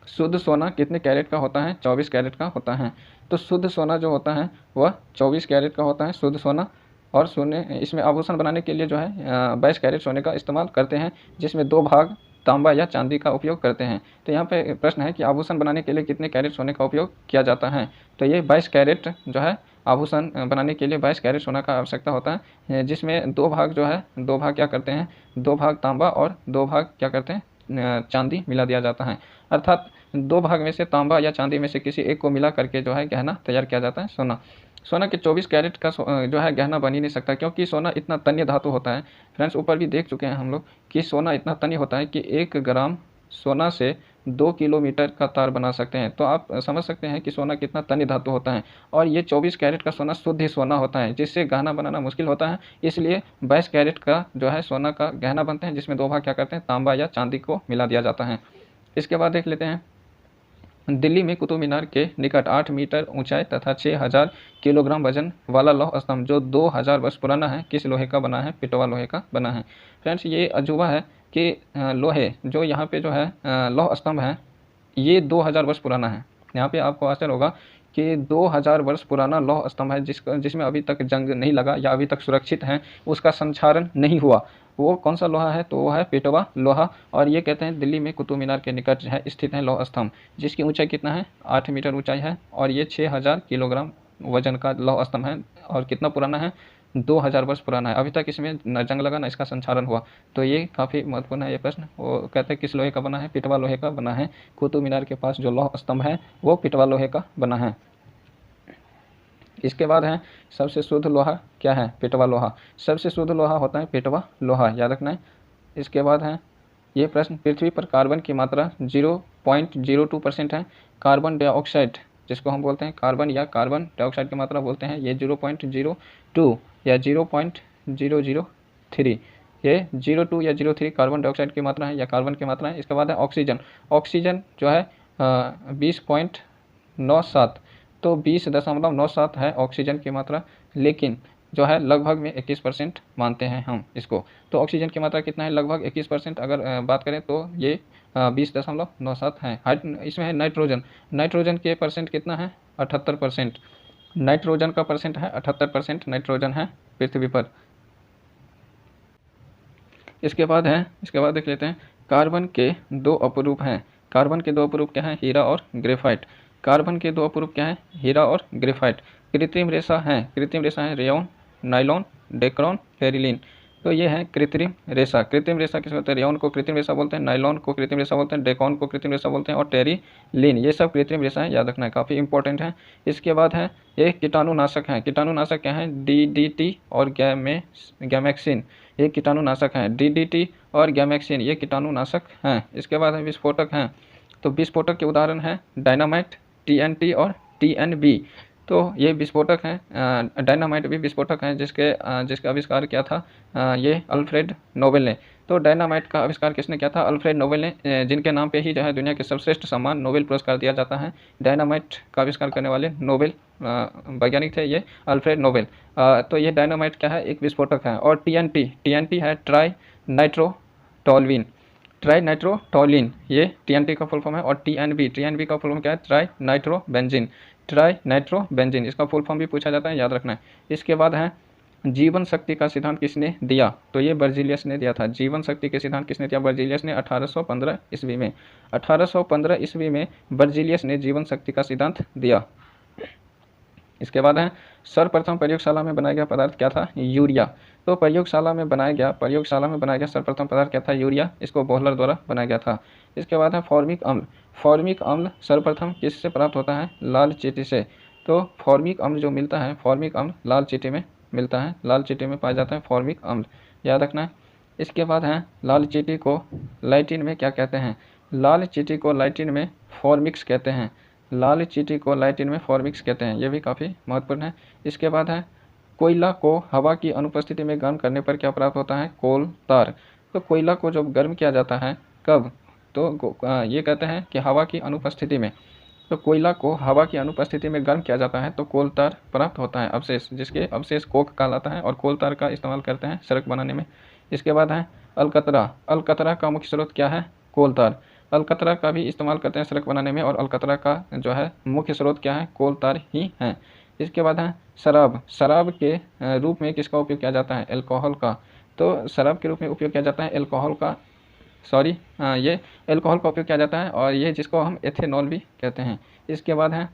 शुद्ध सोना कितने कैरेट का होता है? 24 कैरेट का होता है। तो शुद्ध सोना जो होता है वह 24 कैरेट का होता है शुद्ध सोना। और सोने इसमें आभूषण बनाने के लिए जो है 22 कैरेट सोने का इस्तेमाल करते हैं, जिसमें 2 भाग तांबा या चांदी का उपयोग करते हैं। तो यहाँ पे प्रश्न है कि आभूषण बनाने के लिए कितने कैरेट सोने का उपयोग किया जाता है? तो ये 22 कैरेट जो है आभूषण बनाने के लिए 22 कैरेट सोना का आवश्यकता होता है, जिसमें 2 भाग जो है 2 भाग क्या करते हैं, 2 भाग तांबा और 2 भाग क्या करते हैं चांदी मिला दिया जाता है। अर्थात 2 भाग में से तांबा या चांदी में से किसी एक को मिला करके जो है गहना तैयार किया जाता है सोना। सोना के 24 कैरेट का जो है गहना बन ही नहीं सकता, क्योंकि सोना इतना तन्य धातु होता है। फ्रेंड्स ऊपर भी देख चुके हैं हम लोग कि सोना इतना तन्य होता है कि 1 ग्राम सोना से 2 किलोमीटर का तार बना सकते हैं। तो आप समझ सकते हैं कि सोना कितना तन्य धातु होता है। और ये 24 कैरेट का सोना शुद्ध ही सोना होता है, जिससे गहना बनाना मुश्किल होता है। इसलिए 22 कैरेट का जो है सोना का गहना बनते हैं, जिसमें 2 भाग क्या करते हैं तांबा या चांदी को मिला दिया जाता है। इसके बाद देख लेते हैं, दिल्ली में कुतुब मीनार के निकट 8 मीटर ऊंचाई तथा 6000 किलोग्राम वजन वाला लौह स्तंभ जो 2000 वर्ष पुराना है, किस लोहे का बना है? पिटवा लोहे का बना है। फ्रेंड्स ये अजूबा है कि लोहे जो यहाँ पे जो है लौह स्तंभ है, ये 2000 वर्ष पुराना है। यहाँ पे आपको आश्चर्य होगा कि 2000 वर्ष पुराना लौह स्तंभ है, जिसमें अभी तक जंग नहीं लगा या अभी तक सुरक्षित है, उसका संक्षारण नहीं हुआ। वो कौन सा लोहा है? तो वो है पिटवा लोहा। और ये कहते हैं दिल्ली में कुतुब मीनार के निकट है स्थित है लौह स्तंभ, जिसकी ऊंचाई कितना है? 8 मीटर ऊंचाई है, और ये 6000 किलोग्राम वजन का लौह स्तंभ है। और कितना पुराना है? 2000 वर्ष पुराना है। अभी तक इसमें न जंग लगा न इसका संक्षारण हुआ। तो ये काफ़ी महत्वपूर्ण है ये प्रश्न। वो कहते हैं किस लोहे का बना है? पिटवा लोहे का बना है। कुतुब मीनार के पास जो लौह स्तंभ है वो पिटवा लोहे का बना है। इसके बाद है सबसे शुद्ध लोहा क्या है? पिटवा लोहा। सबसे शुद्ध लोहा होता है पिटवा लोहा, याद रखना है। इसके बाद है ये प्रश्न, पृथ्वी पर कार्बन की मात्रा 0.02% है। कार्बन डाइऑक्साइड जिसको हम बोलते हैं कार्बन या कार्बन डाइऑक्साइड की मात्रा बोलते हैं, ये 0.02 या 0.003, ये 0.2 या 0.3 कार्बन डाइऑक्साइड की मात्रा है या कार्बन की मात्रा है। इसके बाद है ऑक्सीजन। ऑक्सीजन जो है 20.97, तो 20.97 है ऑक्सीजन की मात्रा, लेकिन जो है लगभग में 21% मानते हैं हम इसको। तो ऑक्सीजन की मात्रा कितना है? लगभग 21%। अगर बात करें तो ये 20.97 है। इसमें है नाइट्रोजन। नाइट्रोजन के परसेंट कितना है? 78%। नाइट्रोजन का परसेंट है 78%, नाइट्रोजन है पृथ्वी पर। इसके बाद देख लेते हैं, कार्बन के 2 अपरूप हैं। कार्बन के 2 अपरूप क्या हैं? हीरा और ग्रेफाइट। कार्बन के 2 अपरूप क्या हैं? हीरा और ग्रेफाइट। कृत्रिम रेशा है रेयॉन, नाइलॉन, डेक्रॉन, फेरिलिन। तो ये है कृत्रिम रेशा। कृत्रिम रेशा किसे बोलते हैं? रेयॉन को कृत्रिम रेशा बोलते हैं, नाइलॉन को कृत्रिम रेशा बोलते हैं, डेकॉन को कृत्रिम रेशा बोलते हैं, और टेरिलिन, ये सब कृत्रिम रेशा है, याद रखना है, काफ़ी इंपॉर्टेंट है। इसके बाद है ये कीटाणुनाशक हैं। कीटाणुनाशक क्या हैं? DDT और गैमेक्सिन, ये कीटाणुनाशक हैं। DDT और गैमेक्सिन ये कीटाणुनाशक हैं। इसके बाद है विस्फोटक हैं। तो विस्फोटक के उदाहरण हैं डायनामाइट, TNT और TNB। तो ये विस्फोटक हैं, डायनामाइट भी विस्फोटक हैं जिसका आविष्कार किया था ये अल्फ्रेड नोबेल ने। तो डायनामाइट का आविष्कार किसने किया था? अल्फ्रेड नोबेल ने, जिनके नाम पे ही जो है दुनिया के सर्वश्रेष्ठ सम्मान नोबेल पुरस्कार दिया जाता है। डायनामाइट का आविष्कार करने वाले नोबेल वैज्ञानिक थे ये अल्फ्रेड नोबेल। तो ये डायनामाइट क्या है? एक विस्फोटक है। और टीएनटी है ट्राई नाइट्रोटोल्यूइन, ट्राई नाइट्रोटोल्यूइन, ये टीएनटी का फुल फॉर्म है। और टीएनबी का फुल फॉर्म क्या है? ट्राई नाइट्रोबेंजीन, ट्राई नाइट्रोबेंजीन, इसका फुल फॉर्म भी पूछा जाता है, याद रखना है। इसके बाद है जीवन शक्ति का सिद्धांत किसने दिया? तो ये बर्जीलियस ने दिया था। जीवन शक्ति के सिद्धांत किसने दिया? बर्जीलियस ने 1815 ईस्वी में। 1815 ईस्वी में बर्जीलियस ने जीवन शक्ति का सिद्धांत दिया। इसके बाद है सर्वप्रथम प्रयोगशाला में बनाया गया पदार्थ क्या था? यूरिया। तो प्रयोगशाला में बनाया गया सर्वप्रथम पदार्थ क्या था? यूरिया। इसको बोहलर द्वारा बनाया गया था। इसके बाद है फॉर्मिक अम्ल। फॉर्मिक अम्ल सर्वप्रथम किससे प्राप्त होता है? लाल चींटी से। तो फॉर्मिक अम्ल जो मिलता है, फॉर्मिक अम्ल लाल चींटी में मिलता है, लाल चींटी में पाया जाता है फॉर्मिक अम्ल, याद रखना है। इसके बाद है लाल चींटी को लैटिन में क्या कहते हैं? लाल चींटी को लैटिन में फॉर्मिक्स कहते हैं। लाल चींटी को लैटिन में फॉर्मिक्स कहते हैं, ये भी काफ़ी महत्वपूर्ण है। इसके बाद है कोयला को हवा की अनुपस्थिति में गर्म करने पर क्या प्राप्त होता है? कोल तार। तो कोयला को जब गर्म किया जाता है, कब? तो ये कहते हैं कि हवा की अनुपस्थिति में। तो कोयला को हवा की अनुपस्थिति में गर्म किया जाता है तो कोल तार प्राप्त होता है, अवशेष, जिसके अवशेष कोक कहलाता है। और कोल तार का इस्तेमाल करते हैं सड़क बनाने में। इसके बाद है अलकतरा। अलकतरा का मुख्य स्रोत क्या है? कोल तार। अलकतरा का भी इस्तेमाल करते हैं सड़क बनाने में, और अलकतरा का जो है मुख्य स्रोत क्या है? कोल तार ही है। इसके बाद है शराब। शराब के रूप में किसका उपयोग किया जाता है? एल्कोहल का। तो शराब के रूप में उपयोग किया जाता है एल्कोहल का, ये एल्कोहल का उपयोग किया जाता है, और ये जिसको हम एथेनॉल भी कहते हैं। इसके बाद है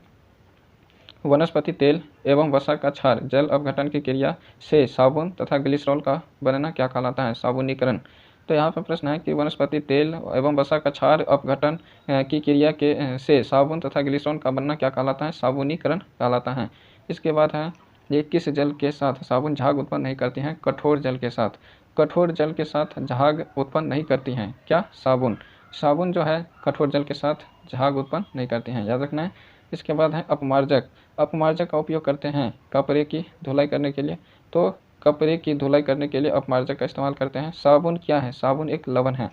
वनस्पति तेल एवं वसा का क्षार जल अपघटन की क्रिया से साबुन तथा ग्लिसरॉल का बनना क्या कहलाता है? साबुनीकरण। तो यहाँ पर प्रश्न है कि वनस्पति तेल एवं वसा का क्षार अपघटन की क्रिया के से साबुन तथा ग्लिसरॉल का बनना क्या कहलाता है? साबुनीकरण कहलाता है। इसके बाद है ये किस जल के साथ साबुन झाग उत्पन्न नहीं करती हैं? कठोर जल के साथ। कठोर जल के साथ झाग उत्पन्न नहीं करती हैं, क्या? साबुन। साबुन जो है कठोर जल के साथ झाग उत्पन्न नहीं करती हैं, याद रखना है। इसके बाद है अपमार्जक। अपमार्जक का उपयोग करते हैं कपड़े की धुलाई करने के लिए। तो कपड़े की धुलाई करने के लिए अपमार्जक का इस्तेमाल करते हैं। साबुन क्या है? साबुन एक लवण है।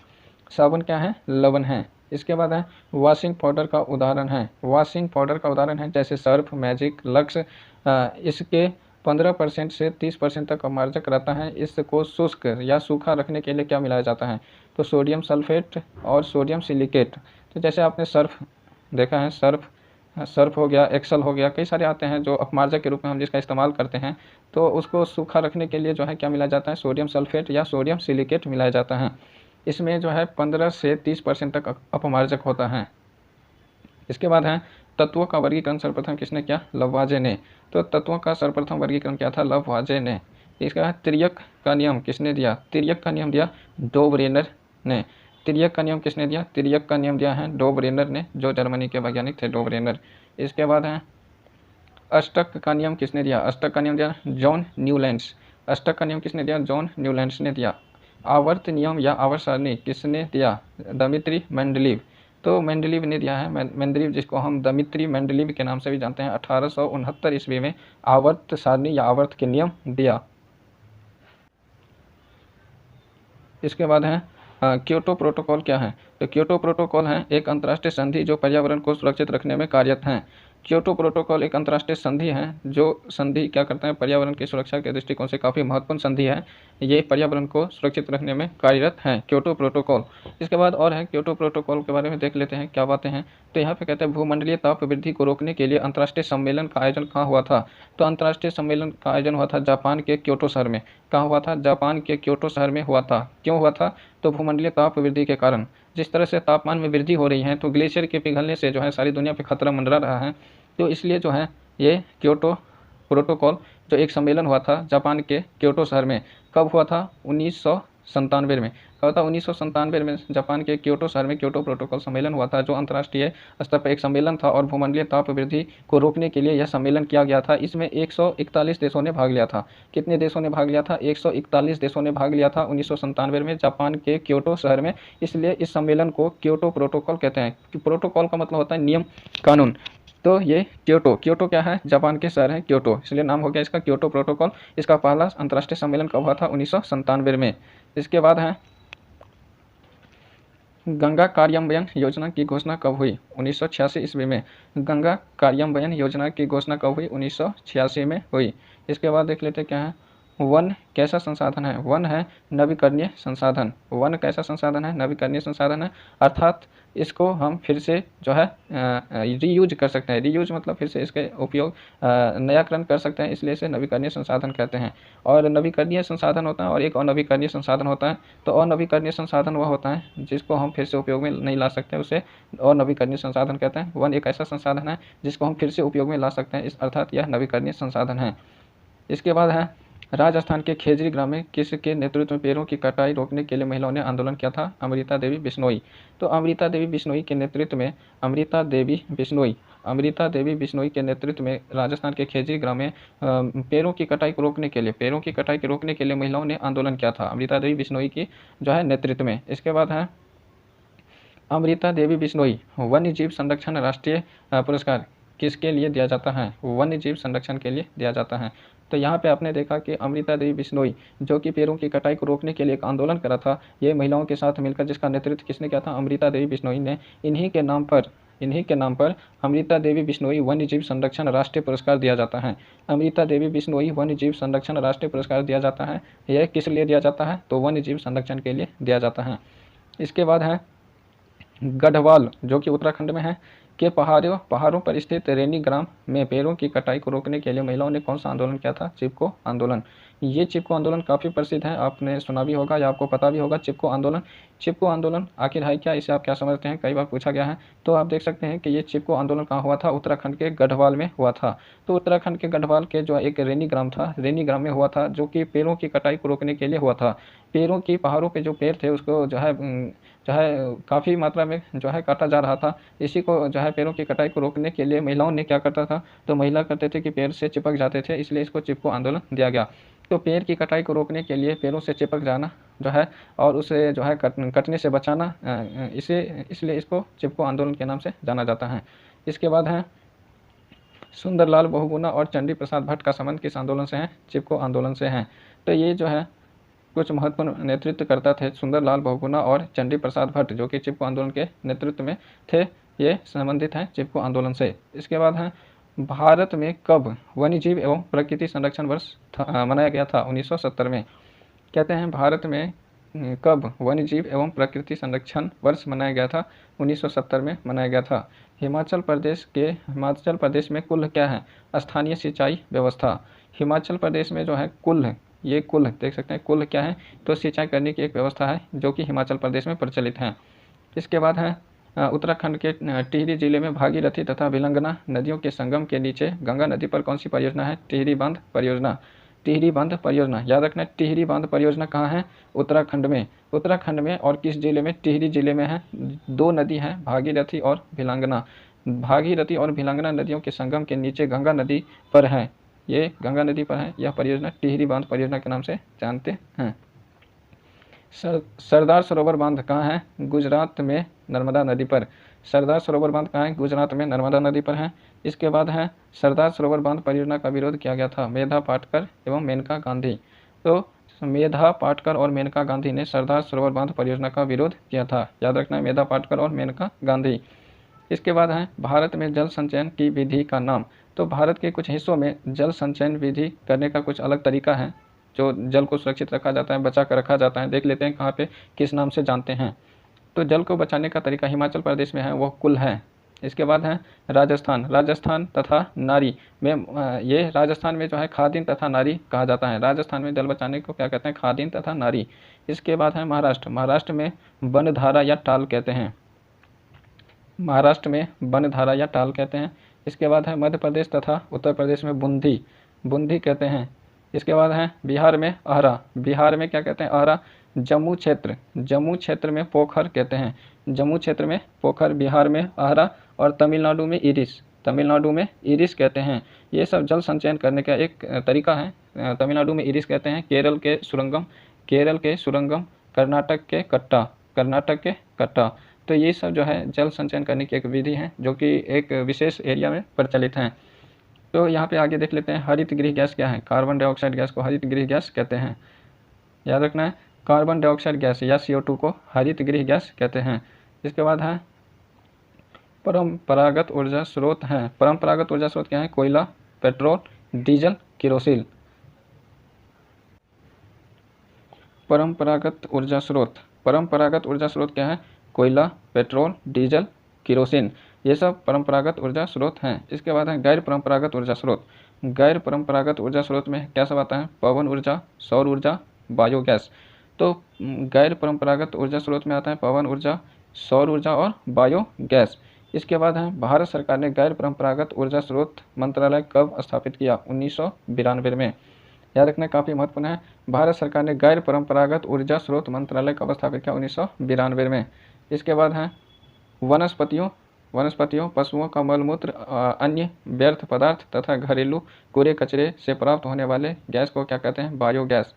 साबुन क्या है? लवण है। इसके बाद है वॉशिंग पाउडर का उदाहरण है। वॉशिंग पाउडर का उदाहरण है जैसे सर्फ, मैजिक, लक्स। इसके 15% से 30% तक अपमार्जक रहता है। इसको शुष्क या सूखा रखने के लिए क्या मिलाया जाता है? तो सोडियम सल्फेट और सोडियम सिलिकेट। तो जैसे आपने सर्फ देखा है, सर्फ हो गया, एक्सल हो गया, कई सारे आते हैं जो अपमार्जक के रूप में हम जिसका इस्तेमाल करते हैं। तो उसको सूखा रखने के लिए जो है क्या मिलाया जाता है? सोडियम सल्फेट या सोडियम सिलिकेट मिलाया जाता है। इसमें जो है 15 से 30% तक अपमार्जक होता है। इसके बाद है तत्वों का वर्गीकरण सर्वप्रथम किसने किया? लववाजे ने। तो तत्वों का सर्वप्रथम वर्गीकरण क्या था? लववाजे ने। इसका तिर्यक का नियम किसने दिया? तिर्यक का नियम दिया डोबरेनर ने। तिर्यक का नियम किसने दिया? तिर्यक का नियम दिया है डोबरेनर ने, जो जर्मनी के वैज्ञानिक थे, डोबरेनर। इसके बाद है अष्टक का नियम किसने दिया? अष्टक का नियम दिया जॉन न्यूलैंड्स। अष्टक का नियम किसने दिया? जॉन न्यूलैंड्स ने दिया। आवर्त नियम या आवर्त सारणी किसने दिया? Dmitry Mendeleev. तो मेंडलीव ने दिया है। मेंडलीव जिसको हम दमित्री मेंडलीव के नाम से भी जानते हैं, 1869 ईस्वी में आवर्त सारणी या आवर्त के नियम दिया। इसके बाद है क्योटो प्रोटोकॉल क्या है? तो क्योटो प्रोटोकॉल है एक अंतर्राष्ट्रीय संधि जो पर्यावरण को सुरक्षित रखने में कार्यरत है। क्योटो प्रोटोकॉल एक अंतर्राष्ट्रीय संधि है जो संधि क्या करता है? पर्यावरण की सुरक्षा के दृष्टिकोण से काफ़ी महत्वपूर्ण संधि है। ये पर्यावरण को सुरक्षित रखने में कार्यरत है क्योटो प्रोटोकॉल। इसके बाद और है क्योटो प्रोटोकॉल के बारे में देख लेते हैं क्या बातें हैं। तो यहाँ पे कहते हैं भूमंडलीय ताप वृद्धि को रोकने के लिए अंतर्राष्ट्रीय सम्मेलन का आयोजन कहाँ हुआ था? तो अंतर्राष्ट्रीय सम्मेलन का आयोजन हुआ था जापान के क्योटो शहर में। कहाँ हुआ था? जापान के क्योटो शहर में हुआ था। क्यों हुआ था? तो भूमंडलीय ताप वृद्धि के कारण। जिस तरह से तापमान में वृद्धि हो रही है तो ग्लेशियर के पिघलने से जो है सारी दुनिया पे खतरा मंडरा रहा है। तो इसलिए जो है ये क्योटो प्रोटोकॉल जो एक सम्मेलन हुआ था जापान के क्योटो शहर में, कब हुआ था? 1997 में। कब था? 1997 में जापान के क्योटो शहर में क्योटो प्रोटोकॉल सम्मेलन हुआ था, जो अंतर्राष्ट्रीय स्तर पर एक सम्मेलन था और भूमंडलीय ताप वृद्धि को रोकने के लिए यह सम्मेलन किया गया था। इसमें 141 देशों ने भाग लिया था। कितने देशों ने भाग लिया था? 141 देशों ने भाग लिया था 1997 में जापान के क्योटो शहर में। इसलिए इस सम्मेलन को क्योटो प्रोटोकॉल कहते हैं। प्रोटोकॉल का मतलब होता है नियम, कानून। तो ये क्योटो क्या है, जापान के शहर है क्योटो, इसलिए नाम हो गया इसका क्योटो प्रोटोकॉल। इसका पहला अंतर्राष्ट्रीय सम्मेलन कब हुआ था, 1997 में। इसके बाद है गंगा कार्यान्वयन योजना की घोषणा कब हुई, 1986 ईस्वी में। गंगा कार्यान्वयन योजना की घोषणा कब हुई, 1986 में हुई। इसके बाद देख लेते क्या है, वन कैसा संसाधन है, वन है नवीकरणीय संसाधन। वन कैसा संसाधन है, नवीकरणीय संसाधन है, अर्थात इसको हम फिर से जो है रीयूज कर सकते हैं। रीयूज मतलब फिर से इसके उपयोग नयाकरण कर सकते हैं, इसलिए इसे नवीकरणीय संसाधन कहते हैं। और नवीकरणीय संसाधन होता है और एक अनवीकरणीय संसाधन होता है। तो अनवीकरणीय संसाधन वह होता है जिसको हम फिर से उपयोग में नहीं ला सकते, उसे अनवीकरणीय संसाधन कहते हैं। वन एक ऐसा संसाधन है जिसको हम फिर से उपयोग में ला सकते हैं, इस अर्थात यह नवीकरणीय संसाधन है। इसके बाद है राजस्थान के खेजरी ग्राम में किसके नेतृत्व में पेड़ों की कटाई रोकने के लिए महिलाओं ने आंदोलन किया था, अमृता देवी बिश्नोई। तो अमृता देवी बिश्नोई के नेतृत्व में अमृता देवी बिश्नोई के नेतृत्व में राजस्थान के खेजरी ग्राम में पेड़ों की कटाई को रोकने के लिए महिलाओं ने आंदोलन किया था, अमृता देवी बिश्नोई की जो है नेतृत्व में। इसके बाद है अमृता देवी बिश्नोई वन्य जीव संरक्षण राष्ट्रीय पुरस्कार किसके लिए दिया जाता है, वन्य जीव संरक्षण के लिए दिया जाता है। तो यहाँ पे आपने देखा कि अमृता देवी बिश्नोई जो कि पेड़ों की कटाई को रोकने के लिए एक आंदोलन करा था, ये महिलाओं के साथ मिलकर, जिसका नेतृत्व किसने किया था, अमृता देवी बिश्नोई ने। इन्हीं के नाम पर अमृता देवी बिश्नोई वन्य जीव संरक्षण राष्ट्रीय पुरस्कार दिया जाता है। अमृता देवी बिश्नोई वन्य जीव संरक्षण राष्ट्रीय पुरस्कार दिया जाता है। यह किस लिए दिया जाता है, तो वन्य जीव संरक्षण के लिए दिया जाता है। इसके बाद है गढ़वाल जो कि उत्तराखंड में है के पहाड़ों पर स्थित रैनी ग्राम में पेड़ों की कटाई को रोकने के लिए महिलाओं ने कौन सा आंदोलन किया था, चिपको आंदोलन। ये चिपको आंदोलन काफ़ी प्रसिद्ध है, आपने सुना भी होगा या आपको पता भी होगा। चिपको आंदोलन आखिर है क्या, इसे आप क्या समझते हैं, कई बार पूछा गया है। तो आप देख सकते हैं कि ये चिपको आंदोलन कहाँ हुआ था, उत्तराखंड के गढ़वाल में हुआ था। तो उत्तराखंड के गढ़वाल के जो एक रैनी ग्राम था, रैनी ग्राम में हुआ था, जो कि पेड़ों की कटाई को रोकने के लिए हुआ था। पेड़ों की पहाड़ों पे जो पेड़ थे उसको जो है काफ़ी मात्रा में जो है काटा जा रहा था। इसी को जो है पेड़ों की कटाई को रोकने के लिए महिलाओं ने क्या करता था, तो महिला करते थे कि पेड़ से चिपक जाते थे, इसलिए इसको चिपको आंदोलन दिया गया। तो पेड़ की कटाई को रोकने के लिए पेड़ों से चिपक जाना जो है और उसे जो है कटने से बचाना, इसलिए इसको चिपको आंदोलन के नाम से जाना जाता है। इसके बाद है सुंदरलाल बहुगुणा और चंडी प्रसाद भट्ट का संबंध किस आंदोलन से है, चिपको आंदोलन से है। तो ये जो है कुछ महत्वपूर्ण नेतृत्व करता थे सुंदरलाल बहुगुणा और चंडी प्रसाद भट्ट, जो कि चिपको आंदोलन के नेतृत्व में थे, ये संबंधित हैं चिपको आंदोलन से। इसके बाद है भारत में कब वन्यजीव एवं प्रकृति संरक्षण वर्ष मनाया गया था, 1970 में। कहते हैं भारत में कब वन्यजीव एवं प्रकृति संरक्षण वर्ष मनाया गया था, 1970 में मनाया गया था। हिमाचल प्रदेश में कुल क्या है, स्थानीय सिंचाई व्यवस्था। हिमाचल प्रदेश में जो है कुल देख सकते हैं, कुल क्या है, तो सिंचाई करने की एक व्यवस्था है जो कि हिमाचल प्रदेश में प्रचलित है। इसके बाद है उत्तराखंड के टिहरी जिले में भागीरथी तथा भिलंगना नदियों के संगम के नीचे गंगा नदी पर कौन सी परियोजना है, टिहरी बांध परियोजना। याद रखना, टिहरी बांध परियोजना कहाँ है, उत्तराखंड में। और किस जिले में, टिहरी जिले में है। दो नदी हैं, भागीरथी और भिलंगना। भागीरथी और भिलंगना नदियों के संगम के नीचे गंगा नदी पर है, ये गंगा नदी पर है। यह परियोजना टिहरी बांध परियोजना के नाम से जानते हैं। सरदार सरोवर बांध कहाँ है, गुजरात में नर्मदा नदी पर। सरदार सरोवर बांध कहाँ है, गुजरात में नर्मदा नदी पर है। इसके बाद है सरदार सरोवर बांध परियोजना का विरोध किया गया था मेधा पाटकर एवं मेनका गांधी। तो मेधा पाटकर और मेनका गांधी ने सरदार सरोवर बांध परियोजना का विरोध किया था। याद रखना है, मेधा पाटकर और मेनका गांधी। इसके बाद है भारत में जल संचयन की विधि का नाम। तो भारत के कुछ हिस्सों में जल संचयन विधि करने का कुछ अलग तरीका है, जो जल को सुरक्षित रखा जाता है, बचा कर रखा जाता है। देख लेते हैं कहाँ पे किस नाम से जानते हैं। तो जल को बचाने का तरीका हिमाचल प्रदेश में है, वो कुल है। इसके बाद है राजस्थान तथा नारी में, ये राजस्थान में जो है खादिन तथा नारी कहा जाता है। राजस्थान में जल बचाने को क्या कहते हैं, खादिन तथा नारी। इसके बाद है महाराष्ट्र में बनधारा या टाल कहते हैं। इसके बाद है मध्य प्रदेश तथा उत्तर प्रदेश में बूंदी कहते हैं। इसके बाद है बिहार में अहरा, बिहार में क्या कहते हैं, अहरा। जम्मू क्षेत्र में पोखर कहते हैं, जम्मू क्षेत्र में पोखर, बिहार में अहरा। और तमिलनाडु में इरिस कहते हैं। ये सब जल संचयन करने का एक तरीका है। तमिलनाडु में इरिस कहते हैं, केरल के सुरंगम, कर्नाटक के कट्टा। तो ये सब जो है जल संचयन करने की एक विधि है जो कि एक विशेष एरिया में प्रचलित है। तो यहाँ पे आगे देख लेते हैं हरित गृह गैस क्या है। कार्बन डाइऑक्साइड गैस को हरित गृह गैस कहते हैं। याद रखना है, कार्बन डाइऑक्साइड गैस या CO2 को हरित गृह गैस कहते हैं। इसके बाद है परंपरागत ऊर्जा स्रोत हैं। परंपरागत ऊर्जा स्रोत क्या है? कोयला, पेट्रोल, डीजल, केरोसिन। परंपरागत ऊर्जा स्रोत क्या है? कोयला, पेट्रोल, डीजल, केरोसिन। ये सब परंपरागत ऊर्जा स्रोत हैं। इसके बाद है गैर परंपरागत ऊर्जा स्रोत। गैर परंपरागत ऊर्जा स्रोत में क्या सब आता है? पवन ऊर्जा, सौर ऊर्जा, बायोगैस। तो गैर परंपरागत ऊर्जा स्रोत में आता है पवन ऊर्जा, सौर ऊर्जा और बायोगैस। इसके बाद है भारत सरकार ने गैर परंपरागत ऊर्जा स्रोत मंत्रालय कब स्थापित किया? 1992 में। याद रखना काफ़ी महत्वपूर्ण है। भारत सरकार ने गैर परंपरागत ऊर्जा स्रोत मंत्रालय कब स्थापित किया? 1992 में। इसके बाद है वनस्पतियों, पशुओं का मलमूत्र, अन्य व्यर्थ पदार्थ तथा घरेलू कूड़े कचरे से प्राप्त होने वाले गैस को क्या कहते हैं? बायोगैस।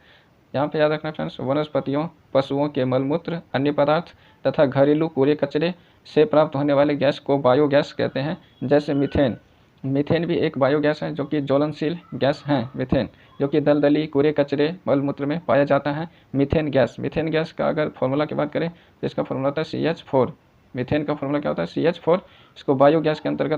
यहाँ पे याद रखना फ्रेंड्स, वनस्पतियों, पशुओं के मलमूत्र, अन्य पदार्थ तथा घरेलू कूड़े कचरे से प्राप्त होने वाले गैस को बायोगैस कहते हैं। जैसे मीथेन भी एक बायोगैस है जो कि ज्वलनशील गैस है। मीथेन जो कि दलदली कूड़े कचरे मलमूत्र में पाया जाता है। मीथेन गैस का अगर फॉर्मूला की बात करें तो इसका फॉर्मूला होता है CH4। मीथेन का फॉर्मूला क्या होता है? CH4। इसको बायोगैस के अंतर्गत